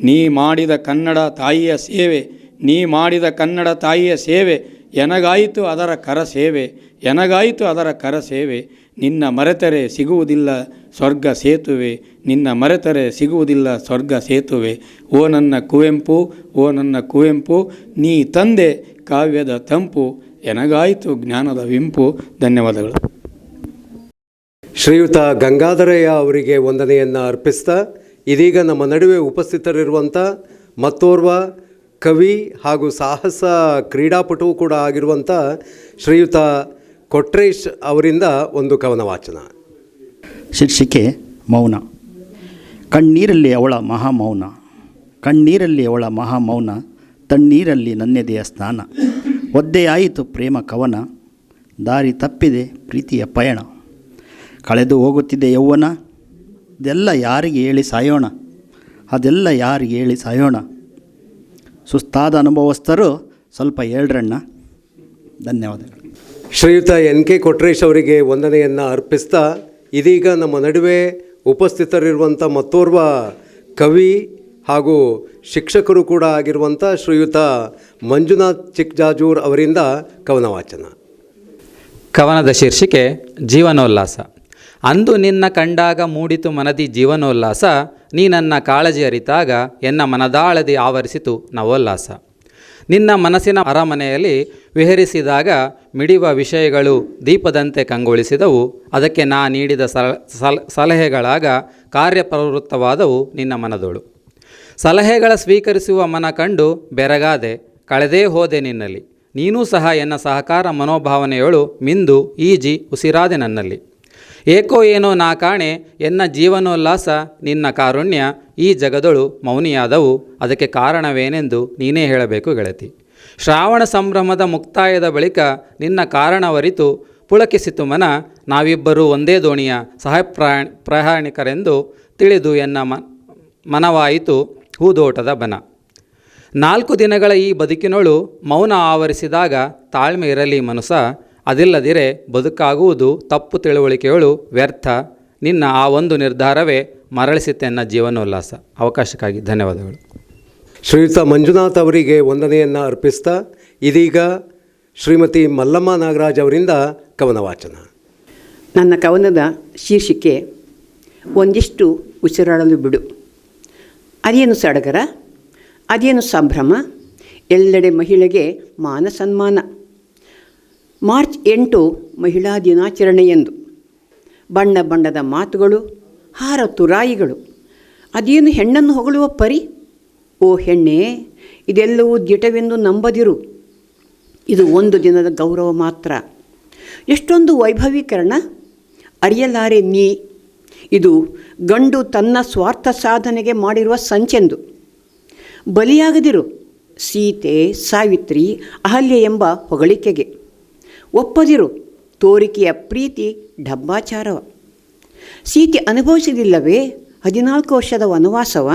ನೀ ಮಾಡಿದ ಕನ್ನಡ ತಾಯಿಯ ಸೇವೆ, ನೀ ಮಾಡಿದ ಕನ್ನಡ ತಾಯಿಯ ಸೇವೆ ಎನಗಾಯಿತು ಅದರ ಕರ ಸೇವೆ, ಎನಗಾಯಿತು ಅದರ ಕರ ಸೇವೆ. ನಿನ್ನ ಮರೆತರೆ ಸಿಗುವುದಿಲ್ಲ ಸ್ವರ್ಗ ಸೇತುವೆ, ನಿನ್ನ ಮರೆತರೆ ಸಿಗುವುದಿಲ್ಲ ಸ್ವರ್ಗ ಸೇತುವೆ. ಓ ನನ್ನ ಕುವೆಂಪು, ಓ ನನ್ನ ಕುವೆಂಪು, ನೀ ತಂದೆ ಕಾವ್ಯದ ತಂಪು, ಎನಗಾಯಿತು ಜ್ಞಾನದ ವಿಂಪು. ಧನ್ಯವಾದಗಳು.
ಶ್ರೀಯುತ ಗಂಗಾಧರಯ್ಯ ಅವರಿಗೆ ವಂದನೆಯನ್ನು ಅರ್ಪಿಸ್ತಾ ಇದೀಗ ನಮ್ಮ ನಡುವೆ ಉಪಸ್ಥಿತರಿರುವಂಥ ಮತ್ತೋರ್ವ ಕವಿ ಹಾಗೂ ಸಾಹಸ ಕ್ರೀಡಾಪಟು ಕೂಡ ಆಗಿರುವಂಥ ಶ್ರೀಯುತ ಕೊಟ್ರೇಶ್ ಅವರಿಂದ ಒಂದು ಕವನ ವಾಚನ.
ಶೀರ್ಷಿಕೆ ಮೌನ. ಕಣ್ಣೀರಲ್ಲಿ ಅವಳ ಮಹಾಮೌನ, ಕಣ್ಣೀರಲ್ಲಿ ಅವಳ ಮಹಾಮೌನ, ತಣ್ಣೀರಲ್ಲಿ ನನ್ನೆದೆಯ ಸ್ನಾನ. ಒದ್ದೆಯಾಯಿತು ಪ್ರೇಮ ಕವನ, ದಾರಿ ತಪ್ಪಿದೆ ಪ್ರೀತಿಯ ಪಯಣ. ಕಳೆದು ಹೋಗುತ್ತಿದೆ ಯೌವನ, ಅದೆಲ್ಲ ಯಾರಿಗೆ ಹೇಳಿ ಸಾಯೋಣ, ಅದೆಲ್ಲ ಯಾರಿಗೆ ಹೇಳಿ ಸಾಯೋಣ. ಸುಸ್ತಾದ ಅನುಭವಸ್ಥರು ಸ್ವಲ್ಪ ಹೇಳ್ರಣ್ಣ. ಧನ್ಯವಾದಗಳು.
ಶ್ರೀಯುತ NK ಕೊಟ್ರೇಶ್ ಅವರಿಗೆ ವಂದನೆಯನ್ನು ಅರ್ಪಿಸ್ತಾ ಇದೀಗ ನಮ್ಮ ನಡುವೆ ಉಪಸ್ಥಿತರಿರುವಂಥ ಮತ್ತೋರ್ವ ಕವಿ ಹಾಗೂ ಶಿಕ್ಷಕರು ಕೂಡ ಆಗಿರುವಂಥ ಶ್ರೀಯುತ ಮಂಜುನಾಥ್ ಚಿಕ್ಕಜಾಜೂರ್ ಅವರಿಂದ ಕವನ ವಾಚನ.
ಕವನದ ಶೀರ್ಷಿಕೆ ಜೀವನೋಲ್ಲಾಸ. ಅಂದು ನಿನ್ನ ಕಂಡಾಗ ಮೂಡಿತು ಮನದಿ ಜೀವನೋಲ್ಲಾಸ, ನೀ ನನ್ನ ಕಾಳಜಿ ಅರಿತಾಗ ಎನ್ನ ಮನದಾಳದಿ ಆವರಿಸಿತು ನವೋಲ್ಲಾಸ. ನಿನ್ನ ಮನಸ್ಸಿನ ಅರಮನೆಯಲ್ಲಿ ವಿಹರಿಸಿದಾಗ ಮಿಡಿವ ವಿಷಯಗಳು ದೀಪದಂತೆ ಕಂಗೊಳಿಸಿದವು. ಅದಕ್ಕೆ ನಾ ನೀಡಿದ ಸಲಹೆಗಳಾಗ ಕಾರ್ಯಪ್ರವೃತ್ತವಾದವು ನಿನ್ನ ಮನದೋಳು. ಸಲಹೆಗಳ ಸ್ವೀಕರಿಸುವ ಮನ ಕಂಡು ಬೆರಗಾದೆ, ಕಳೆದೇ ಹೋದೆ ನಿನ್ನಲ್ಲಿ. ನೀನೂ ಸಹ ಎನ್ನ ಸಹಕಾರ ಮನೋಭಾವನೆಯೊಳು ಮಿಂದು ಈಜಿ ಉಸಿರಾದೆ ನನ್ನಲ್ಲಿ. ಏಕೋ ಏನೋ ನಾ ಕಾಣೆ ಎನ್ನ ಜೀವನೋಲ್ಲಾಸ ನಿನ್ನ ಕಾರುಣ್ಯ ಈ ಜಗದೊಳು ಮೌನಿಯಾದವು. ಅದಕ್ಕೆ ಕಾರಣವೇನೆಂದು ನೀನೇ ಹೇಳಬೇಕು ಗೆಳತಿ. ಶ್ರಾವಣ ಸಂಭ್ರಮದ ಮುಕ್ತಾಯದ ಬಳಿಕ ನಿನ್ನ ಕಾರಣವರಿತು ಪುಳಕಿಸಿತು ಮನ. ನಾವಿಬ್ಬರೂ ಒಂದೇ ದೋಣಿಯ ಪ್ರಯಾಣಿಕರೆಂದು ತಿಳಿದು ಎನ್ನ ಮನವಾಯಿತು ಹೂದೋಟದ ಬನ. 4 ದಿನಗಳ ಈ ಬದುಕಿನೊಳು ಮೌನ ಆವರಿಸಿದಾಗ ತಾಳ್ಮೆ ಇರಲಿ ಮನುಸ. ಅದಿಲ್ಲದಿರೆ ಬದುಕಾಗುವುದು ತಪ್ಪು ತಿಳುವಳಿಕೆಯೊಳು ವ್ಯರ್ಥ. ನಿನ್ನ ಆ ಒಂದು ನಿರ್ಧಾರವೇ ಮರಳಿಸಿತೆನ್ನ ಜೀವನೋಲ್ಲಾಸ. ಅವಕಾಶಕ್ಕಾಗಿ ಧನ್ಯವಾದಗಳು.
ಶ್ರೀಯುತ ಮಂಜುನಾಥ್ ಅವರಿಗೆ ವಂದನೆಯನ್ನು ಅರ್ಪಿಸ್ತಾ ಇದೀಗ ಶ್ರೀಮತಿ ಮಲ್ಲಮ್ಮ ನಾಗರಾಜ್ ಅವರಿಂದ ಕವನ ವಾಚನ.
ನನ್ನ ಕವನದ ಶೀರ್ಷಿಕೆ ಒಂದಿಷ್ಟು ಉಸಿರಾಡಲು ಬಿಡು. ಅದೇನು ಸಡಗರ, ಅದೇನು ಸಂಭ್ರಮ, ಎಲ್ಲೆಡೆ ಮಹಿಳೆಗೆ ಮಾನ ಸನ್ಮಾನ. ಮಾರ್ಚ್ 8 ಮಹಿಳಾ ದಿನಾಚರಣೆಯೆಂದು ಬಣ್ಣ ಬಣ್ಣದ ಮಾತುಗಳು, ಹಾರ ತುರಾಯಿಗಳು. ಅದೇನು ಹೆಣ್ಣನ್ನು ಹೊಗಳುವ ಪರಿ. ಓ ಹೆಣ್ಣೆ, ಇದೆಲ್ಲವೂ ದಿಟವೆಂದು ನಂಬದಿರು. ಇದು ಒಂದು ದಿನದ ಗೌರವ ಮಾತ್ರ. ಎಷ್ಟೊಂದು ವೈಭವೀಕರಣ ಅರಿಯಲಾರೆ ನೀ. ಇದು ಗಂಡು ತನ್ನ ಸ್ವಾರ್ಥ ಸಾಧನೆಗೆ ಮಾಡಿರುವ ಸಂಚೆಂದು. ಬಲಿಯಾಗದಿರು ಸೀತೆ, ಸಾವಿತ್ರಿ, ಅಹಲ್ಯೆ ಎಂಬ ಹೊಗಳಿಕೆಗೆ. ಒಪ್ಪದಿರು ತೋರಿಕೆಯ ಪ್ರೀತಿ ಡಬ್ಬಾಚಾರವ. ಸೀತೆ ಅನುಭವಿಸಲಿಲ್ಲವೇ 14 ವರ್ಷದ ವನವಾಸವ?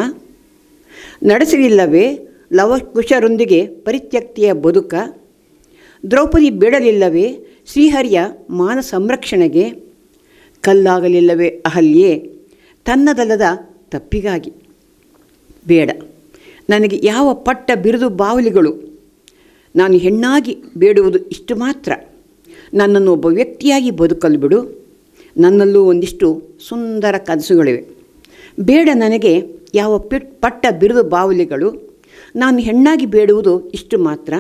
ನಡೆಸಲಿಲ್ಲವೇ ಲವಕುಶರೊಂದಿಗೆ ಪರಿತ್ಯಕ್ತಿಯ ಬದುಕ? ದ್ರೌಪದಿ ಬೇಡಲಿಲ್ಲವೇ ಶ್ರೀಹರಿಯ ಮಾನ ಸಂರಕ್ಷಣೆಗೆ? ಕಲ್ಲಾಗಲಿಲ್ಲವೇ ಅಹಲ್ಯೆ ತನ್ನದಲ್ಲದ ತಪ್ಪಿಗಾಗಿ? ಬೇಡ ನನಗೆ ಯಾವ ಪಟ್ಟ ಬಿರುದು ಬಾವಲಿಗಳು. ನಾನು ಹೆಣ್ಣಾಗಿ ಬೇಡುವುದು ಇಷ್ಟು ಮಾತ್ರ. ನನ್ನನ್ನು ಒಬ್ಬ ವ್ಯಕ್ತಿಯಾಗಿ ಬದುಕಲು ಬಿಡು. ನನ್ನಲ್ಲೂ ಒಂದಿಷ್ಟು ಸುಂದರ ಕನಸುಗಳಿವೆ. ಬೇಡ ನನಗೆ ಯಾವ ಪಟ್ಟ ಬಿರುದು ಬಾವಲಿಗಳು. ನಾನು ಹೆಣ್ಣಾಗಿ ಬೇಡುವುದು ಇಷ್ಟು ಮಾತ್ರ.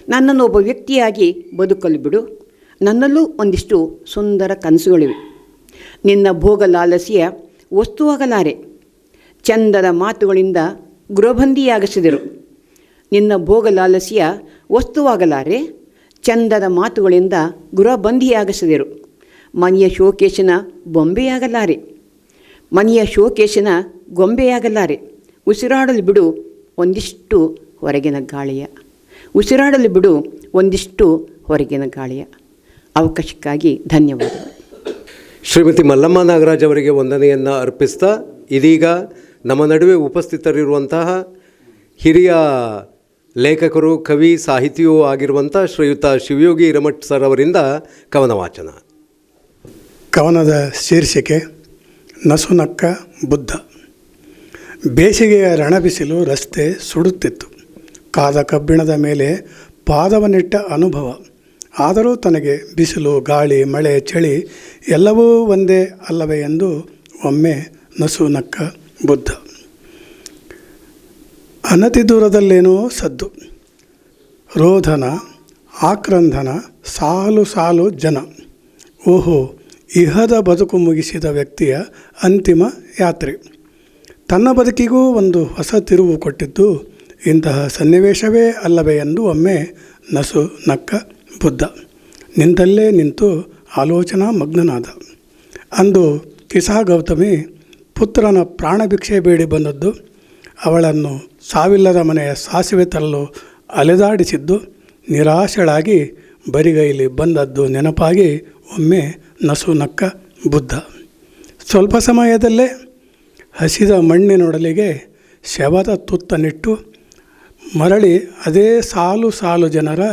ನನ್ನನ್ನು ಒಬ್ಬ ವ್ಯಕ್ತಿಯಾಗಿ ಬದುಕಲು ಬಿಡು. ನನ್ನಲ್ಲೂ ಒಂದಿಷ್ಟು ಸುಂದರ ಕನಸುಗಳಿವೆ. ನಿನ್ನ ಭೋಗ ಲಾಲಸಿಯ ವಸ್ತುವಾಗಲಾರೆ. ಚಂದದ ಮಾತುಗಳಿಂದ ಗೃಹಬಂದಿಯಾಗಿಸಿದರು. ನಿನ್ನ ಭೋಗ ಲಾಲಸಿಯ ವಸ್ತುವಾಗಲಾರೆ. ಚಂದದ ಮಾತುಗಳಿಂದ ಗೃಹಬಂದಿಯಾಗಿಸಿದರು. ಮನೆಯ ಶೋಕೇಶನ ಬೊಂಬೆಯಾಗಲಾರೆ. ಮನೆಯ ಶೋಕೇಶನ ಗೊಂಬೆಯಾಗಲಾರೆ. ಉಸಿರಾಡಲು ಬಿಡು ಒಂದಿಷ್ಟು ಹೊರಗಿನ ಗಾಳಿಯ. ಉಸಿರಾಡಲು ಬಿಡು ಒಂದಿಷ್ಟು ಹೊರಗಿನ ಗಾಳಿಯ. ಅವಕಾಶಕ್ಕಾಗಿ ಧನ್ಯವಾದಗಳು.
ಶ್ರೀಮತಿ ಮಲ್ಲಮ್ಮ ನಾಗರಾಜ್ ಅವರಿಗೆ ವಂದನೆಯನ್ನು ಅರ್ಪಿಸ್ತಾ ಇದೀಗ ನಮ್ಮ ನಡುವೆ ಉಪಸ್ಥಿತರಿರುವಂತಹ ಹಿರಿಯ ಲೇಖಕರು, ಕವಿ, ಸಾಹಿತಿಯೂ ಆಗಿರುವಂಥ ಶ್ರೀಯುತ ಶಿವಯೋಗಿ ಹಿರೇಮಠ್ ಸರ್ ಅವರಿಂದ ಕವನ ವಾಚನ.
ಕವನದ ಶೀರ್ಷಿಕೆ ನಸುನಕ್ಕ ಬುದ್ಧ. ಬೇಸಿಗೆಯ ರಣಬಿಸಿಲು ರಸ್ತೆ ಸುಡುತ್ತಿತ್ತು. ಕಾದ ಕಬ್ಬಿಣದ ಮೇಲೆ ಪಾದವನ್ನಿಟ್ಟ ಅನುಭವ. ಆದರೂ ತನಗೆ ಬಿಸಿಲು, ಗಾಳಿ, ಮಳೆ, ಚಳಿ ಎಲ್ಲವೂ ಒಂದೇ ಅಲ್ಲವೇ ಎಂದು ಒಮ್ಮೆ ನಸುನಕ್ಕ ಬುದ್ಧ. ಅನತಿ ದೂರದಲ್ಲೇನೋ ಸದ್ದು, ರೋಧನ, ಆಕ್ರಂದನ, ಸಾಲು ಸಾಲು ಜನ. ಓಹೋ, ಇಹದ ಬದುಕು ಮುಗಿಸಿದ ವ್ಯಕ್ತಿಯ ಅಂತಿಮ ಯಾತ್ರೆ. ತನ್ನ ಬದುಕಿಗೂ ಒಂದು ಹೊಸ ತಿರುವು ಕೊಟ್ಟಿದ್ದು ಇಂತಹ ಸನ್ನಿವೇಶವೇ ಅಲ್ಲವೇ ಎಂದು ಒಮ್ಮೆ ನಸು ನಕ್ಕ ಬುದ್ಧ. ನಿಂತಲ್ಲೇ ನಿಂತು ಆಲೋಚನಾ ಮಗ್ನನಾದ. ಅಂದು ಕಿಸಾ ಗೌತಮಿ ಪುತ್ರನ ಪ್ರಾಣಭಿಕ್ಷೆ ಬೇಡಿ ಬಂದದ್ದು, ಅವಳನ್ನು ಸಾವಿಲ್ಲದ ಮನೆಯ ಸಾಸಿವೆ ತರಲು ಅಲೆದಾಡಿಸಿದ್ದು, ನಿರಾಶಳಾಗಿ ಬರಿಗೈಲಿ ಬಂದದ್ದು ನೆನಪಾಗಿ ಒಮ್ಮೆ ನಸು ನಕ್ಕ ಬುದ್ಧ. ಸ್ವಲ್ಪ ಸಮಯದಲ್ಲೇ ಹಸಿದ ಮಣ್ಣಿನೊಡಲಿಗೆ ಶವದ ತುತ್ತನಿಟ್ಟು ಮರಳಿ ಅದೇ ಸಾಲು ಸಾಲು ಜನರ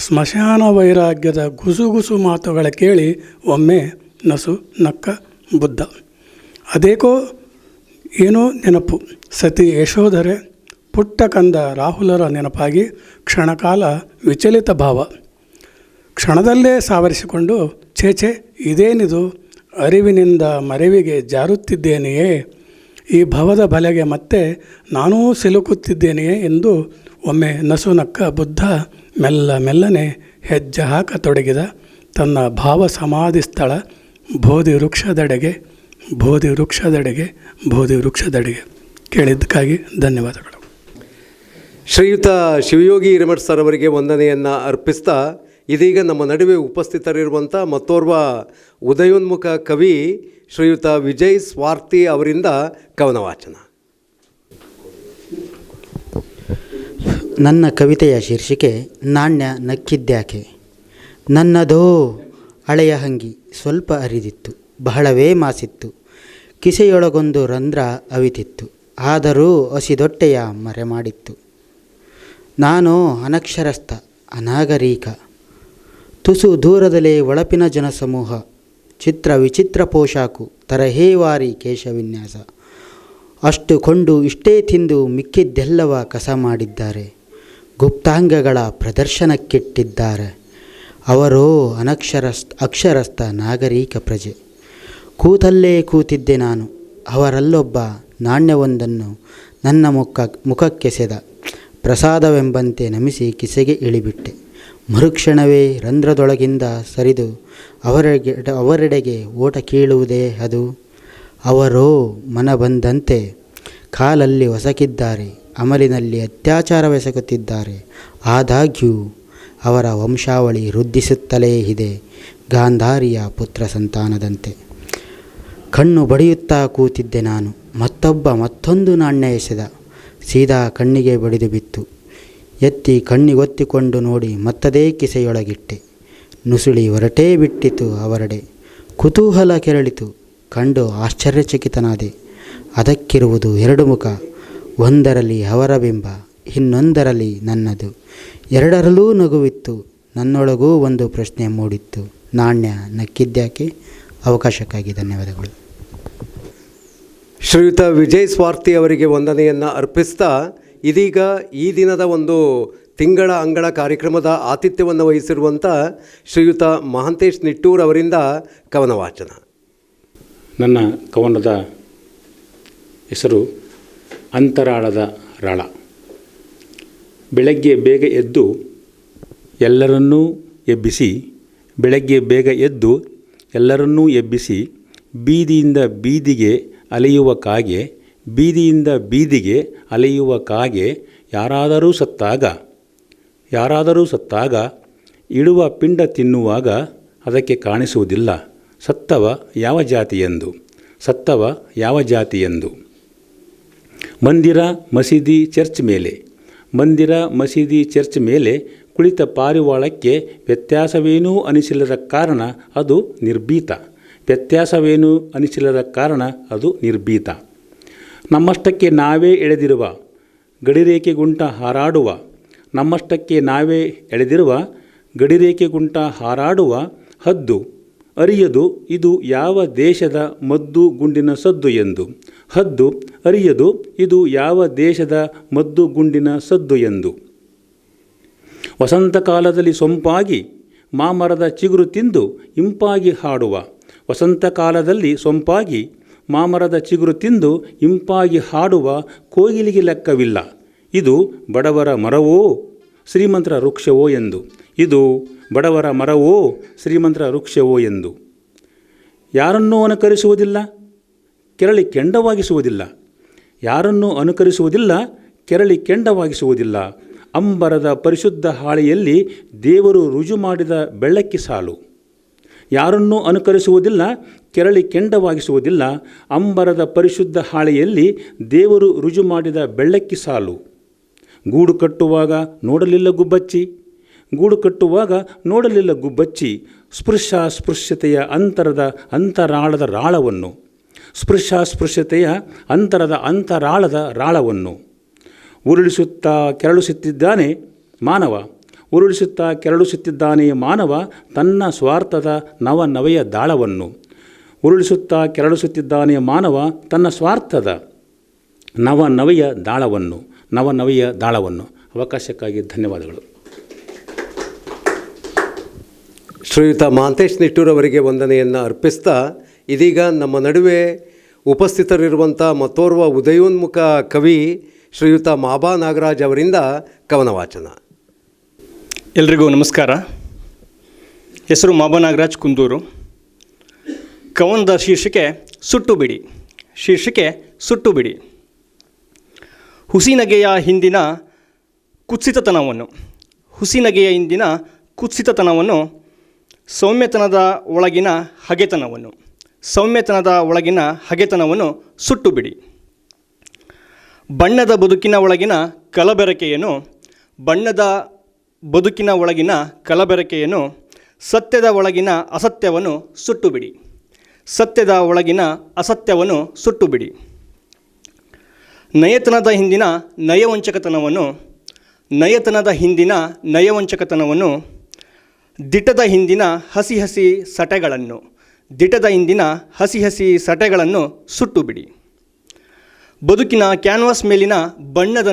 ಸ್ಮಶಾನ ವೈರಾಗ್ಯದ ಗುಸುಗುಸು ಮಾತುಗಳ ಕೇಳಿ ಒಮ್ಮೆ ನಸು ನಕ್ಕ ಬುದ್ಧ. ಅದೇಕೋ ಏನೋ ನೆನಪು. ಸತಿ ಯಶೋಧರೆ, ಪುಟ್ಟ ಕಂದ ರಾಹುಲರ ನೆನಪಾಗಿ ಕ್ಷಣಕಾಲ ವಿಚಲಿತ ಭಾವ. ಕ್ಷಣದಲ್ಲೇ ಸಾವರಿಸಿಕೊಂಡು, ಛೇಛೆ ಇದೇನಿದು, ಅರಿವಿನಿಂದ ಮರೆವಿಗೆ ಜಾರುತ್ತಿದ್ದೇನೆಯೇ, ಈ ಭವದ ಬಲೆಗೆ ಮತ್ತೆ ನಾನೂ ಸಿಲುಕುತ್ತಿದ್ದೇನೆಯೇ ಎಂದು ಒಮ್ಮೆ ನಸು ನಕ್ಕ ಬುದ್ಧ ಮೆಲ್ಲ ಮೆಲ್ಲನೆ ಹೆಜ್ಜೆ ಹಾಕತೊಡಗಿದ ತನ್ನ ಭಾವ ಸಮಾಧಿ ಸ್ಥಳ ಬೋಧಿ ವೃಕ್ಷದೆಡೆಗೆ ಬೋಧಿ ವೃಕ್ಷದೆಡೆಗೆ ಬೋಧಿ ವೃಕ್ಷದೆಡೆಗೆ. ಕೇಳಿದ್ದಕ್ಕಾಗಿ ಧನ್ಯವಾದಗಳು.
ಶ್ರೀಯುತ ಶಿವಯೋಗಿ ಹಿರೇಮಠ್ ಸರ್ ಅವರಿಗೆ ವಂದನೆಯನ್ನು ಅರ್ಪಿಸ್ತಾ ಇದೀಗ ನಮ್ಮ ನಡುವೆ ಉಪಸ್ಥಿತರಿರುವಂಥ ಮತ್ತೋರ್ವ ಉದಯೋನ್ಮುಖ ಕವಿ ಶ್ರೀಯುತ ವಿಜಯ್ ಸ್ವಾರ್ಥಿ ಅವರಿಂದ ಕವನ ವಾಚನ.
ನನ್ನ ಕವಿತೆಯ ಶೀರ್ಷಿಕೆ ನಾಣ್ಯ ನಕ್ಕಿದ್ಯಾಕೆ. ನನ್ನದೋ ಹಳೆಯ ಅಂಗಿ ಸ್ವಲ್ಪ ಅರಿದಿತ್ತು, ಬಹಳವೇ ಮಾಸಿತ್ತು, ಕಿಸೆಯೊಳಗೊಂದು ರಂಧ್ರ ಅವಿತಿತ್ತು, ಆದರೂ ಹಸಿದೊಟ್ಟೆಯ ಮರೆ ಮಾಡಿತ್ತು. ನಾನು ಅನಕ್ಷರಸ್ಥ ಅನಾಗರಿಕ, ತುಸು ದೂರದಲ್ಲೇ ಒಳಪಿನ ಜನಸಮೂಹ, ಚಿತ್ರ ವಿಚಿತ್ರ ಪೋಷಾಕು, ತರಹೇವಾರಿ ಕೇಶವಿನ್ಯಾಸ, ಅಷ್ಟು ಕೊಂಡು ಇಷ್ಟೇ ತಿಂದು ಮಿಕ್ಕಿದ್ದೆಲ್ಲವ ಕಸ ಮಾಡಿದ್ದಾರೆ, ಗುಪ್ತಾಂಗಗಳ ಪ್ರದರ್ಶನಕ್ಕಿಟ್ಟಿದ್ದಾರೆ. ಅವರೋ ಅಕ್ಷರಸ್ಥ ನಾಗರಿಕ ಪ್ರಜೆ. ಕೂತಲ್ಲೇ ಕೂತಿದ್ದೆ ನಾನು, ಅವರಲ್ಲೊಬ್ಬ ನಾಣ್ಯವೊಂದನ್ನು ನನ್ನ ಮುಖಕ್ಕೆಸೆದ, ಪ್ರಸಾದವೆಂಬಂತೆ ನಮಿಸಿ ಕಿಸೆಗೆ ಇಳಿಬಿಟ್ಟೆ. ಮರುಕ್ಷಣವೇ ರಂಧ್ರದೊಳಗಿಂದ ಸರಿದು ಅವರೆಡೆಗೆ ಓಟ ಕೀಳುವುದೇ ಅದು. ಅವರೋ ಮನ ಬಂದಂತೆ ಕಾಲಲ್ಲಿ ಹೊಸಕಿದ್ದಾರೆ, ಅಮಲಿನಲ್ಲಿ ಅತ್ಯಾಚಾರವೆಸಗುತ್ತಿದ್ದಾರೆ. ಆದಾಗ್ಯೂ ಅವರ ವಂಶಾವಳಿ ವೃದ್ಧಿಸುತ್ತಲೇ ಇದೆ, ಗಾಂಧಾರಿಯ ಪುತ್ರ ಸಂತಾನದಂತೆ. ಕಣ್ಣು ಬಡಿಯುತ್ತಾ ಕೂತಿದ್ದೆ ನಾನು, ಮತ್ತೊಂದು ನಾಣ್ಯ ಎಸೆದ, ಸೀದಾ ಕಣ್ಣಿಗೆ ಬಡಿದು ಬಿತ್ತು. ಎತ್ತಿ ಕಣ್ಣಿಗೊತ್ತಿಕೊಂಡು ನೋಡಿ ಮತ್ತದೇ ಕಿಸೆಯೊಳಗಿಟ್ಟೆ. ನುಸುಳಿ ಹೊರಟೇ ಬಿಟ್ಟಿತು ಅವರೆಡೆ. ಕುತೂಹಲ ಕೆರಳಿತು, ಕಂಡು ಆಶ್ಚರ್ಯಚಕಿತನಾದೆ. ಅದಕ್ಕಿರುವುದು 2 ಮುಖ, ಒಂದರಲ್ಲಿ ಅವರ ಬಿಂಬ, ಇನ್ನೊಂದರಲ್ಲಿ ನನ್ನದು. ಎರಡರಲ್ಲೂ ನಗುವಿತ್ತು, ನನ್ನೊಳಗೂ ಒಂದು ಪ್ರಶ್ನೆ ಮೂಡಿತ್ತು, ನಾಣ್ಯ ನಕ್ಕಿದ್ಯಾಕೆ. ಅವಕಾಶಕ್ಕಾಗಿ ಧನ್ಯವಾದಗಳು.
ಶ್ರೀಯುತ ವಿಜಯ್ ಸ್ವಾರ್ಥಿ ಅವರಿಗೆ ವಂದನೆಯನ್ನು ಅರ್ಪಿಸ್ತಾ ಇದೀಗ ಈ ದಿನದ ಒಂದು ತಿಂಗಳ ಅಂಗಳ ಕಾರ್ಯಕ್ರಮದ ಆತಿಥ್ಯವನ್ನು ವಹಿಸಿರುವಂಥ ಶ್ರೀಯುತ ಮಹಾಂತೇಶ್ ನಿಟ್ಟೂರ್ ಅವರಿಂದ ಕವನ ವಾಚನ.
ನನ್ನ ಕವನದ ಹೆಸರು ಅಂತರಾಳದ ರಾಳ. ಬೆಳಗ್ಗೆ ಬೇಗ ಎದ್ದು ಎಲ್ಲರನ್ನೂ ಎಬ್ಬಿಸಿ, ಬೆಳಗ್ಗೆ ಬೇಗ ಎದ್ದು ಎಲ್ಲರನ್ನೂ ಎಬ್ಬಿಸಿ, ಬೀದಿಯಿಂದ ಬೀದಿಗೆ ಅಲೆಯುವ ಕಾಗೆ, ಬೀದಿಯಿಂದ ಬೀದಿಗೆ ಅಲೆಯುವ ಕಾಗೆ, ಯಾರಾದರೂ ಸತ್ತಾಗ ಇಡುವ ಪಿಂಡ ತಿನ್ನುವಾಗ ಅದಕ್ಕೆ ಕಾಣಿಸುವುದಿಲ್ಲ ಸತ್ತವ ಯಾವ ಜಾತಿಯೆಂದು. ಮಂದಿರ ಮಸೀದಿ ಚರ್ಚ್ ಮೇಲೆ ಕುಳಿತ ಪಾರಿವಾಳಕ್ಕೆ ವ್ಯತ್ಯಾಸವೇನೂ ಅನಿಸಿಲ್ಲದ ಕಾರಣ ಅದು ನಿರ್ಭೀತ. ನಮ್ಮಷ್ಟಕ್ಕೆ ನಾವೇ ಎಳೆದಿರುವ ಗಡಿರೇಖೆಗುಂಟ ಹಾರಾಡುವ ಹದ್ದು ಅರಿಯದು ಇದು ಯಾವ ದೇಶದ ಮದ್ದು ಗುಂಡಿನ ಸದ್ದು ಎಂದು. ವಸಂತಕಾಲದಲ್ಲಿ ಸೊಂಪಾಗಿ ಮಾಮರದ ಚಿಗುರು ತಿಂದು ಇಂಪಾಗಿ ಹಾಡುವ ಕೋಗಿಲಿಗೆ ಲೆಕ್ಕವಿಲ್ಲ. ಇದು ಬಡವರ ಮರವೋ ಶ್ರೀಮಂತರ ವೃಕ್ಷವೋ ಎಂದು. ಯಾರನ್ನೂ ಅನುಕರಿಸುವುದಿಲ್ಲ, ಕೆರಳಿ ಕೆಂಡವಾಗಿಸುವುದಿಲ್ಲ. ಅಂಬರದ ಪರಿಶುದ್ಧ ಹಾಳೆಯಲ್ಲಿ ದೇವರು ರುಜು ಮಾಡಿದ ಬೆಳ್ಳಕ್ಕಿ ಸಾಲು. ಯಾರನ್ನೂ ಅನುಕರಿಸುವುದಿಲ್ಲ, ಕೆರಳಿ ಕೆಂಡವಾಗಿಸುವುದಿಲ್ಲ. ಅಂಬರದ ಪರಿಶುದ್ಧ ಹಾಳೆಯಲ್ಲಿ ದೇವರು ರುಜು ಮಾಡಿದ ಬೆಳ್ಳಕ್ಕಿ ಸಾಲು. ಗೂಡು ಕಟ್ಟುವಾಗ ನೋಡಲಿಲ್ಲ ಗುಬ್ಬಚ್ಚಿ ಸ್ಪೃಶ್ಯತೆಯ ಅಂತರಾಳದ ರಾಳವನ್ನು ಉರುಳಿಸುತ್ತಾ ಕೆರಳಿಸುತ್ತಿದ್ದಾನೆ ಮಾನವ ತನ್ನ ಸ್ವಾರ್ಥದ ನವನವೆಯ ದಾಳವನ್ನು. ಅವಕಾಶಕ್ಕಾಗಿ ಧನ್ಯವಾದಗಳು.
ಶ್ರೀಯುತ ಮಹಾಂತೇಶ್ ನಿಟ್ಟೂರ್ ಅವರಿಗೆ ವಂದನೆಯನ್ನು ಅರ್ಪಿಸ್ತಾ ಇದೀಗ ನಮ್ಮ ನಡುವೆ ಉಪಸ್ಥಿತರಿರುವಂಥ ಮತ್ತೋರ್ವ ಉದಯೋನ್ಮುಖ ಕವಿ ಶ್ರೀಯುತ ಮಾಬಾ ನಾಗರಾಜ್ ಅವರಿಂದ ಕವನ ವಾಚನ.
ಎಲ್ರಿಗೂ ನಮಸ್ಕಾರ. ಹೆಸರು ಮಾಬ ನಾಗರಾಜ್ ಕುಂದೂರು. ಕವನದ ಶೀರ್ಷಿಕೆ ಸುಟ್ಟು ಬಿಡಿ. ಶೀರ್ಷಿಕೆ ಸುಟ್ಟು ಬಿಡಿ. ಹುಸಿನಗೆಯ ಹಿಂದಿನ ಕುತ್ಸಿತತನವನ್ನು ಸೌಮ್ಯತನದ ಒಳಗಿನ ಹಗೆತನವನ್ನು ಸುಟ್ಟು ಬಿಡಿ. ಬಣ್ಣದ ಬದುಕಿನ ಒಳಗಿನ ಕಲಬೆರಕೆಯನ್ನು ಸತ್ಯದ ಒಳಗಿನ ಅಸತ್ಯವನ್ನು ಸುಟ್ಟು ಬಿಡಿ. ನಯತನದ ಹಿಂದಿನ ನಯವಂಚಕತನವನ್ನು ದಿಟದ ಹಿಂದಿನ ಹಸಿ ಸಟೆಗಳನ್ನು ಸುಟ್ಟು ಬಿಡಿ. ಬದುಕಿನ ಕ್ಯಾನ್ವಾಸ್ ಮೇಲಿನ ಬಣ್ಣದ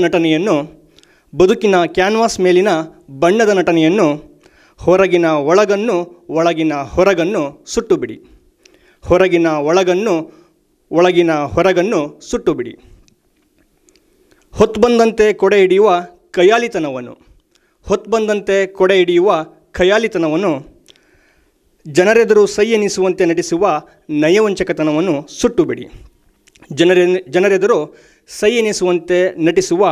ನಟನೆಯನ್ನು ಹೊರಗಿನ ಹೊರಗನ್ನು ಸುಟ್ಟು ಬಿಡಿ. ಹೊತ್ತುಬಂದಂತೆ ಕೊಡೆ ಹಿಡಿಯುವ ಖಯಾಲಿತನವನ್ನು ಜನರೆದುರು ಸೈ ಎನಿಸುವಂತೆ ನಟಿಸುವ ನಯವಂಚಕತನವನ್ನು ಸುಟ್ಟು ಬಿಡಿ. ಜನರೆದುರು ಸೈ ಎನಿಸುವಂತೆ ನಟಿಸುವ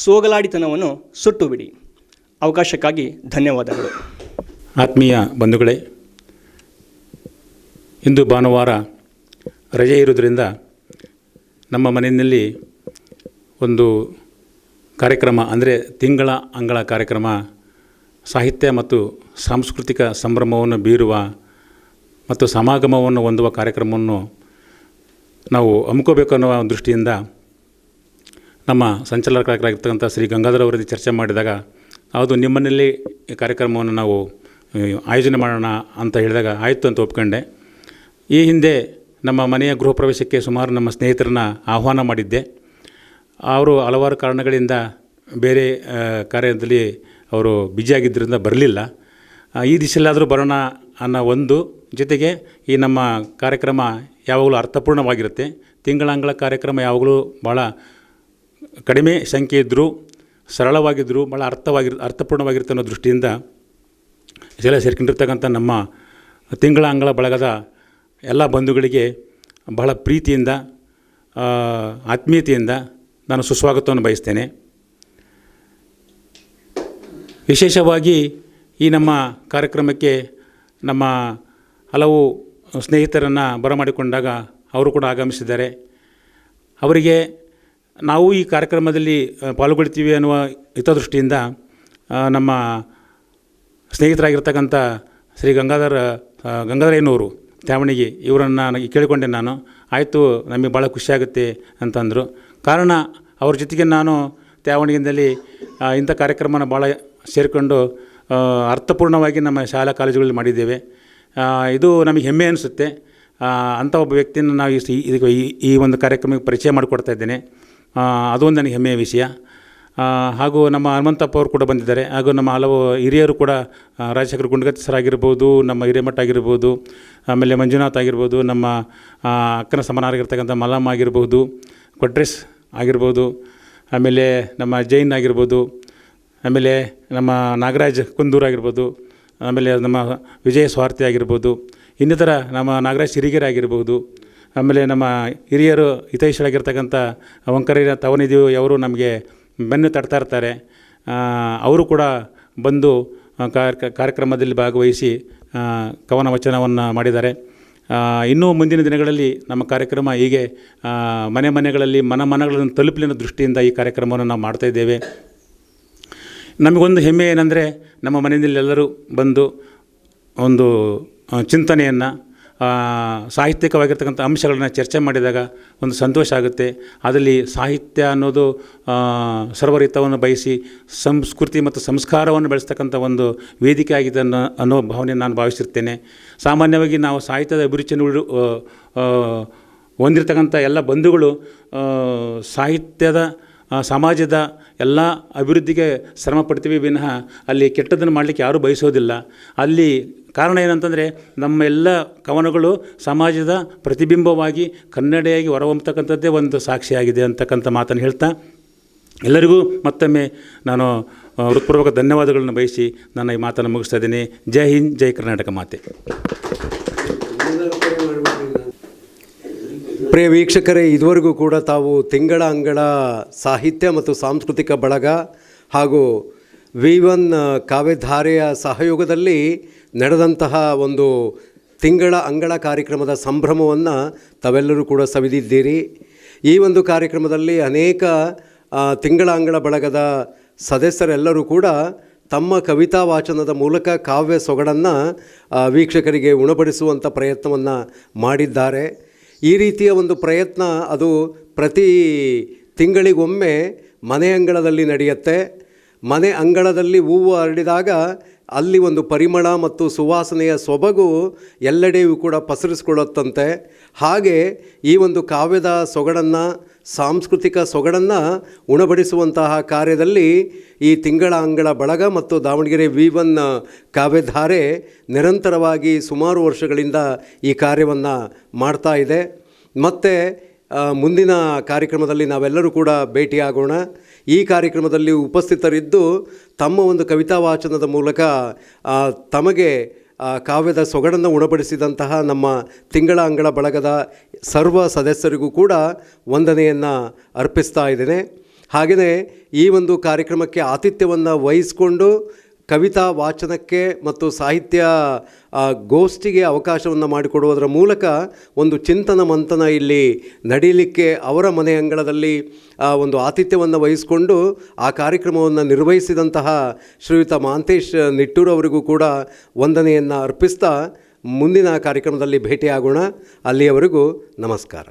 ಸೋಗಲಾಡಿತನವನ್ನು ಸುಟ್ಟು ಬಿಡಿ. ಅವಕಾಶಕ್ಕಾಗಿ ಧನ್ಯವಾದಗಳು.
ಆತ್ಮೀಯ ಬಂಧುಗಳೇ, ಇಂದು ಭಾನುವಾರ ರಜೆ ಇರುವುದರಿಂದ ನಮ್ಮ ಮನೆಯಲ್ಲಿ ಒಂದು ಕಾರ್ಯಕ್ರಮ ಅಂದರೆ ತಿಂಗಳ ಅಂಗಳ ಕಾರ್ಯಕ್ರಮ, ಸಾಹಿತ್ಯ ಮತ್ತು ಸಾಂಸ್ಕೃತಿಕ ಸಂಭ್ರಮವನ್ನು ಬೀರುವ ಮತ್ತು ಸಮಾಗಮವನ್ನು ಹೊಂದುವ ಕಾರ್ಯಕ್ರಮವನ್ನು ನಾವು ಹಮ್ಮಿಕೋಬೇಕು ಅನ್ನುವ ದೃಷ್ಟಿಯಿಂದ ನಮ್ಮ ಸಂಚಾಲಕರಾಗಿರ್ತಕ್ಕಂಥ ಶ್ರೀ ಗಂಗಾಧರ್ ಅವರಲ್ಲಿ ಚರ್ಚೆ ಮಾಡಿದಾಗ ಅದು ನಿಮ್ಮನಲ್ಲಿ ಈ ಕಾರ್ಯಕ್ರಮವನ್ನು ನಾವು ಆಯೋಜನೆ ಮಾಡೋಣ ಅಂತ ಹೇಳಿದಾಗ ಆಯಿತು ಅಂತ ಒಪ್ಕೊಂಡೆ. ಈ ಹಿಂದೆ ನಮ್ಮ ಮನೆಯ ಗೃಹ ಪ್ರವೇಶಕ್ಕೆ ಸುಮಾರು ನಮ್ಮ ಸ್ನೇಹಿತರನ್ನ ಆಹ್ವಾನ ಮಾಡಿದ್ದೆ. ಅವರು ಹಲವಾರು ಕಾರಣಗಳಿಂದ ಬೇರೆ ಕಾರ್ಯದಲ್ಲಿ ಅವರು ಬ್ಯುಸಿಯಾಗಿದ್ದರಿಂದ ಬರಲಿಲ್ಲ. ಈ ದಿಶೆಯಲ್ಲಾದರೂ ಬರೋಣ ಅನ್ನೋ ಒಂದು ಜೊತೆಗೆ ಈ ನಮ್ಮ ಕಾರ್ಯಕ್ರಮ ಯಾವಾಗಲೂ ಅರ್ಥಪೂರ್ಣವಾಗಿರುತ್ತೆ. ತಿಂಗಳಂಗಳ ಕಾರ್ಯಕ್ರಮ ಯಾವಾಗಲೂ ಭಾಳ ಕಡಿಮೆ ಸಂಖ್ಯೆ ಇದ್ದರೂ ಸರಳವಾಗಿದ್ದರೂ ಭಾಳ ಅರ್ಥಪೂರ್ಣವಾಗಿರುತ್ತೆ ಅನ್ನೋ ದೃಷ್ಟಿಯಿಂದ ಎಲ್ಲ ಸೇರ್ಕೊಂಡಿರ್ತಕ್ಕಂಥ ನಮ್ಮ ತಿಂಗಳ ಅಂಗಳ ಬಳಗದ ಎಲ್ಲ ಬಂಧುಗಳಿಗೆ ಬಹಳ ಪ್ರೀತಿಯಿಂದ ಆತ್ಮೀಯತೆಯಿಂದ ನಾನು ಸುಸ್ವಾಗತವನ್ನು ಬಯಸ್ತೇನೆ. ವಿಶೇಷವಾಗಿ ಈ ನಮ್ಮ ಕಾರ್ಯಕ್ರಮಕ್ಕೆ ನಮ್ಮ ಹಲವು ಸ್ನೇಹಿತರನ್ನು ಬರಮಾಡಿಕೊಂಡಾಗ ಅವರು ಕೂಡ ಆಗಮಿಸಿದ್ದಾರೆ. ಅವರಿಗೆ ನಾವು ಈ ಕಾರ್ಯಕ್ರಮದಲ್ಲಿ ಪಾಲ್ಗೊಳ್ತೀವಿ ಅನ್ನುವ ಹಿತದೃಷ್ಟಿಯಿಂದ ನಮ್ಮ ಸ್ನೇಹಿತರಾಗಿರ್ತಕ್ಕಂಥ ಶ್ರೀ ಗಂಗಾಧರಯ್ಯನವರು ತ್ಯಾವಣಿಗೆ ಇವರನ್ನು ಕೇಳಿಕೊಂಡೆ ನಾನು. ಆಯಿತು, ನಮಗೆ ಭಾಳ ಖುಷಿಯಾಗುತ್ತೆ ಅಂತಂದರು. ಕಾರಣ ಅವ್ರ ಜೊತೆಗೆ ನಾನು ತ್ಯಾವಣಿಗೆಯಲ್ಲಿ ಇಂಥ ಕಾರ್ಯಕ್ರಮನ ಭಾಳ ಸೇರಿಕೊಂಡು ಅರ್ಥಪೂರ್ಣವಾಗಿ ನಮ್ಮ ಶಾಲಾ ಕಾಲೇಜುಗಳಲ್ಲಿ ಮಾಡಿದ್ದೇವೆ. ಇದು ನಮಗೆ ಹೆಮ್ಮೆ ಅನಿಸುತ್ತೆ. ಅಂಥ ಒಬ್ಬ ವ್ಯಕ್ತಿಯನ್ನು ನಾವು ಈ ಒಂದು ಕಾರ್ಯಕ್ರಮಕ್ಕೆ ಪರಿಚಯ ಮಾಡಿಕೊಡ್ತಾ ಇದ್ದೇನೆ. ಅದು ಒಂದು ನನಗೆ ಹೆಮ್ಮೆಯ ವಿಷಯ. ಹಾಗೂ ನಮ್ಮ ಹನುಮಂತಪ್ಪ ಅವರು ಕೂಡ ಬಂದಿದ್ದಾರೆ. ಹಾಗೂ ನಮ್ಮ ಹಲವು ಹಿರಿಯರು ಕೂಡ ರಾಜಶೇಖರ್ ಗುಂಡಗತ್ತಿ ಸರ್ ಆಗಿರ್ಬೋದು, ನಮ್ಮ ಹಿರೇಮಠ ಆಗಿರ್ಬೋದು, ಆಮೇಲೆ ಮಂಜುನಾಥ್ ಆಗಿರ್ಬೋದು, ನಮ್ಮ ಅಕ್ಕನ ಸಮಾನರಾಗಿರ್ತಕ್ಕಂಥ ಮಲ್ಲಮ್ಮ ಆಗಿರ್ಬೋದು, ಕೊಟ್ರೇಶ್ ಆಗಿರ್ಬೋದು, ಆಮೇಲೆ ನಮ್ಮ ಜೈನ್ ಆಗಿರ್ಬೋದು, ಆಮೇಲೆ ನಮ್ಮ ನಾಗರಾಜ್ ಕುಂದೂರು ಆಗಿರ್ಬೋದು, ಆಮೇಲೆ ನಮ್ಮ ವಿಜಯ ಸ್ವಾರ್ಥಿ ಆಗಿರ್ಬೋದು, ಇನ್ನಿತರ ನಮ್ಮ ನಾಗರಾಜ್ ಸಿರಿಗೆರೆ ಆಗಿರ್ಬೋದು, ಆಮೇಲೆ ನಮ್ಮ ಹಿರಿಯರು ಹಿತೈಷಿಗಳಾಗಿರ್ತಕ್ಕಂಥ ವಂಕರಯ್ಯ ತವನಿಧಿ ಅವರು ನಮಗೆ ಬೆನ್ನು ತಡ್ತಾ ಇರ್ತಾರೆ. ಅವರು ಕೂಡ ಬಂದು ಕಾರ್ಯಕ್ರಮದಲ್ಲಿ ಭಾಗವಹಿಸಿ ಕವನ ವಚನವನ್ನು ಮಾಡಿದ್ದಾರೆ. ಇನ್ನೂ ಮುಂದಿನ ದಿನಗಳಲ್ಲಿ ನಮ್ಮ ಕಾರ್ಯಕ್ರಮ ಹೀಗೆ ಮನೆಗಳಲ್ಲಿ ಮನಗಳನ್ನು ತಲುಪಲಿ ಅನ್ನೋ ದೃಷ್ಟಿಯಿಂದ ಈ ಕಾರ್ಯಕ್ರಮವನ್ನು ನಾವು ಮಾಡ್ತಾಯಿದ್ದೇವೆ. ನಮಗೊಂದು ಹೆಮ್ಮೆ ಏನಂದರೆ, ನಮ್ಮ ಮನೆಯಲ್ಲಿ ಎಲ್ಲರೂ ಬಂದು ಒಂದು ಚಿಂತನೆಯನ್ನು, ಸಾಹಿತ್ಯಿಕವಾಗಿರ್ತಕ್ಕಂಥ ಅಂಶಗಳನ್ನು ಚರ್ಚೆ ಮಾಡಿದಾಗ ಒಂದು ಸಂತೋಷ ಆಗುತ್ತೆ. ಅದರಲ್ಲಿ ಸಾಹಿತ್ಯ ಅನ್ನೋದು ಸರ್ವರಿತವನ್ನು ಬಯಸಿ ಸಂಸ್ಕೃತಿ ಮತ್ತು ಸಂಸ್ಕಾರವನ್ನು ಬೆಳೆಸ್ತಕ್ಕಂಥ ಒಂದು ವೇದಿಕೆ ಆಗಿದೆ ಅನ್ನೋ ಭಾವನೆ ನಾನು ಭಾವಿಸಿರ್ತೇನೆ. ಸಾಮಾನ್ಯವಾಗಿ ನಾವು ಸಾಹಿತ್ಯದ ಅಭಿರುಚಿಯನ್ನು ಹೊಂದಿರತಕ್ಕಂಥ ಎಲ್ಲ ಬಂಧುಗಳು ಸಾಹಿತ್ಯದ ಸಮಾಜದ ಎಲ್ಲ ಅಭಿವೃದ್ಧಿಗೆ ಶ್ರಮ ಪಡ್ತೀವಿ ವಿನಃ ಅಲ್ಲಿ ಕೆಟ್ಟದ್ದನ್ನು ಮಾಡಲಿಕ್ಕೆ ಯಾರೂ ಬಯಸೋದಿಲ್ಲ. ಅಲ್ಲಿ ಕಾರಣ ಏನಂತಂದರೆ, ನಮ್ಮ ಎಲ್ಲ ಕವನಗಳು ಸಮಾಜದ ಪ್ರತಿಬಿಂಬವಾಗಿ ಕನ್ನಡಿಯಾಗಿ ಹೊರಹೊಮ್ಮತಕ್ಕಂಥದ್ದೇ ಒಂದು ಸಾಕ್ಷಿಯಾಗಿದೆ ಅಂತಕ್ಕಂಥ ಮಾತನ್ನು ಹೇಳ್ತಾ, ಎಲ್ಲರಿಗೂ ಮತ್ತೊಮ್ಮೆ ನಾನು ಹೃತ್ಪೂರ್ವಕ ಧನ್ಯವಾದಗಳನ್ನು ಬಯಸಿ ನನ್ನ ಈ ಮಾತನ್ನು ಮುಗಿಸ್ತಾ ಇದ್ದೀನಿ. ಜೈ ಹಿಂದ್, ಜೈ ಕರ್ನಾಟಕ ಮಾತೆ.
ಪ್ರಿಯ ವೀಕ್ಷಕರೇ, ಇದುವರೆಗೂ ಕೂಡ ತಾವು ತಿಂಗಳ ಅಂಗಳ ಸಾಹಿತ್ಯ ಮತ್ತು ಸಾಂಸ್ಕೃತಿಕ ಬಳಗ ಹಾಗೂ V1 ಕಾವ್ಯಧಾರೆಯ ಸಹಯೋಗದಲ್ಲಿ ನಡೆದಂತಹ ಒಂದು ತಿಂಗಳ ಅಂಗಳ ಕಾರ್ಯಕ್ರಮದ ಸಂಭ್ರಮವನ್ನು ತಾವೆಲ್ಲರೂ ಕೂಡ ಸವಿದಿದ್ದೀರಿ. ಈ ಒಂದು ಕಾರ್ಯಕ್ರಮದಲ್ಲಿ ಅನೇಕ ತಿಂಗಳ ಅಂಗಳ ಬಳಗದ ಸದಸ್ಯರೆಲ್ಲರೂ ಕೂಡ ತಮ್ಮ ಕವಿತಾ ವಾಚನದ ಮೂಲಕ ಕಾವ್ಯ ಸೊಗಡನ್ನು ವೀಕ್ಷಕರಿಗೆ ಉಣಬಡಿಸುವಂಥ ಪ್ರಯತ್ನವನ್ನು ಮಾಡಿದ್ದಾರೆ. ಈ ರೀತಿಯ ಒಂದು ಪ್ರಯತ್ನ ಅದು ಪ್ರತಿ ತಿಂಗಳಿಗೊಮ್ಮೆ ಮನೆ ಅಂಗಳದಲ್ಲಿ ನಡೆಯುತ್ತೆ. ಮನೆ ಅಂಗಳದಲ್ಲಿ ಹೂವು ಹರಡಿದಾಗ ಅಲ್ಲಿ ಒಂದು ಪರಿಮಳ ಮತ್ತು ಸುವಾಸನೆಯ ಸೊಬಗು ಎಲ್ಲೆಡೆಯೂ ಕೂಡ ಪಸರಿಸಿಕೊಳ್ಳುತ್ತಂತೆ. ಹಾಗೆ ಈ ಒಂದು ಕಾವ್ಯದ ಸೊಗಡನ್ನು, ಸಾಂಸ್ಕೃತಿಕ ಸೊಗಡನ್ನು ಉಣಬಡಿಸುವಂತಹ ಕಾರ್ಯದಲ್ಲಿ ಈ ತಿಂಗಳ ಅಂಗಳ ಬಳಗ ಮತ್ತು ದಾವಣಗೆರೆ V1 ಕಾವ್ಯಧಾರೆ ನಿರಂತರವಾಗಿ ಸುಮಾರು ವರ್ಷಗಳಿಂದ ಈ ಕಾರ್ಯವನ್ನು ಮಾಡ್ತಾ ಇದೆ. ಮತ್ತು ಮುಂದಿನ ಕಾರ್ಯಕ್ರಮದಲ್ಲಿ ನಾವೆಲ್ಲರೂ ಕೂಡ ಭೇಟಿಯಾಗೋಣ. ಈ ಕಾರ್ಯಕ್ರಮದಲ್ಲಿ ಉಪಸ್ಥಿತರಿದ್ದು ತಮ್ಮ ಒಂದು ಕವಿತಾ ವಾಚನದ ಮೂಲಕ ತಮಗೆ ಕಾವ್ಯದ ಸೊಗಡನ್ನು ಉಣಬಡಿಸಿದಂತಹ ನಮ್ಮ ತಿಂಗಳ ಅಂಗಳ ಬಳಗದ ಸರ್ವ ಸದಸ್ಯರಿಗೂ ಕೂಡ ವಂದನೆಯನ್ನು ಅರ್ಪಿಸ್ತಾ ಇದ್ದೇನೆ. ಹಾಗೆಯೇ ಈ ಒಂದು ಕಾರ್ಯಕ್ರಮಕ್ಕೆ ಆತಿಥ್ಯವನ್ನು ವಹಿಸಿಕೊಂಡು ಕವಿತಾ ವಾಚನಕ್ಕೆ ಮತ್ತು ಸಾಹಿತ್ಯ ಗೋಷ್ಠಿಗೆ ಅವಕಾಶವನ್ನು ಮಾಡಿಕೊಡುವುದರ ಮೂಲಕ ಒಂದು ಚಿಂತನ ಮಂಥನ ಇಲ್ಲಿ ನಡೀಲಿಕ್ಕೆ ಅವರ ಮನೆ ಅಂಗಳದಲ್ಲಿ ಒಂದು ಆತಿಥ್ಯವನ್ನು ವಹಿಸಿಕೊಂಡು ಆ ಕಾರ್ಯಕ್ರಮವನ್ನು ನಿರ್ವಹಿಸಿದಂತಹ ಶ್ರೀಯುತ ಮಹಾಂತೇಶ್ ನಿಟ್ಟೂರ್ ಅವರಿಗೂ ಕೂಡ ವಂದನೆಯನ್ನು ಅರ್ಪಿಸ್ತಾ ಮುಂದಿನ ಕಾರ್ಯಕ್ರಮದಲ್ಲಿ ಭೇಟಿಯಾಗೋಣ. ಅಲ್ಲಿಯವರೆಗೂ ನಮಸ್ಕಾರ.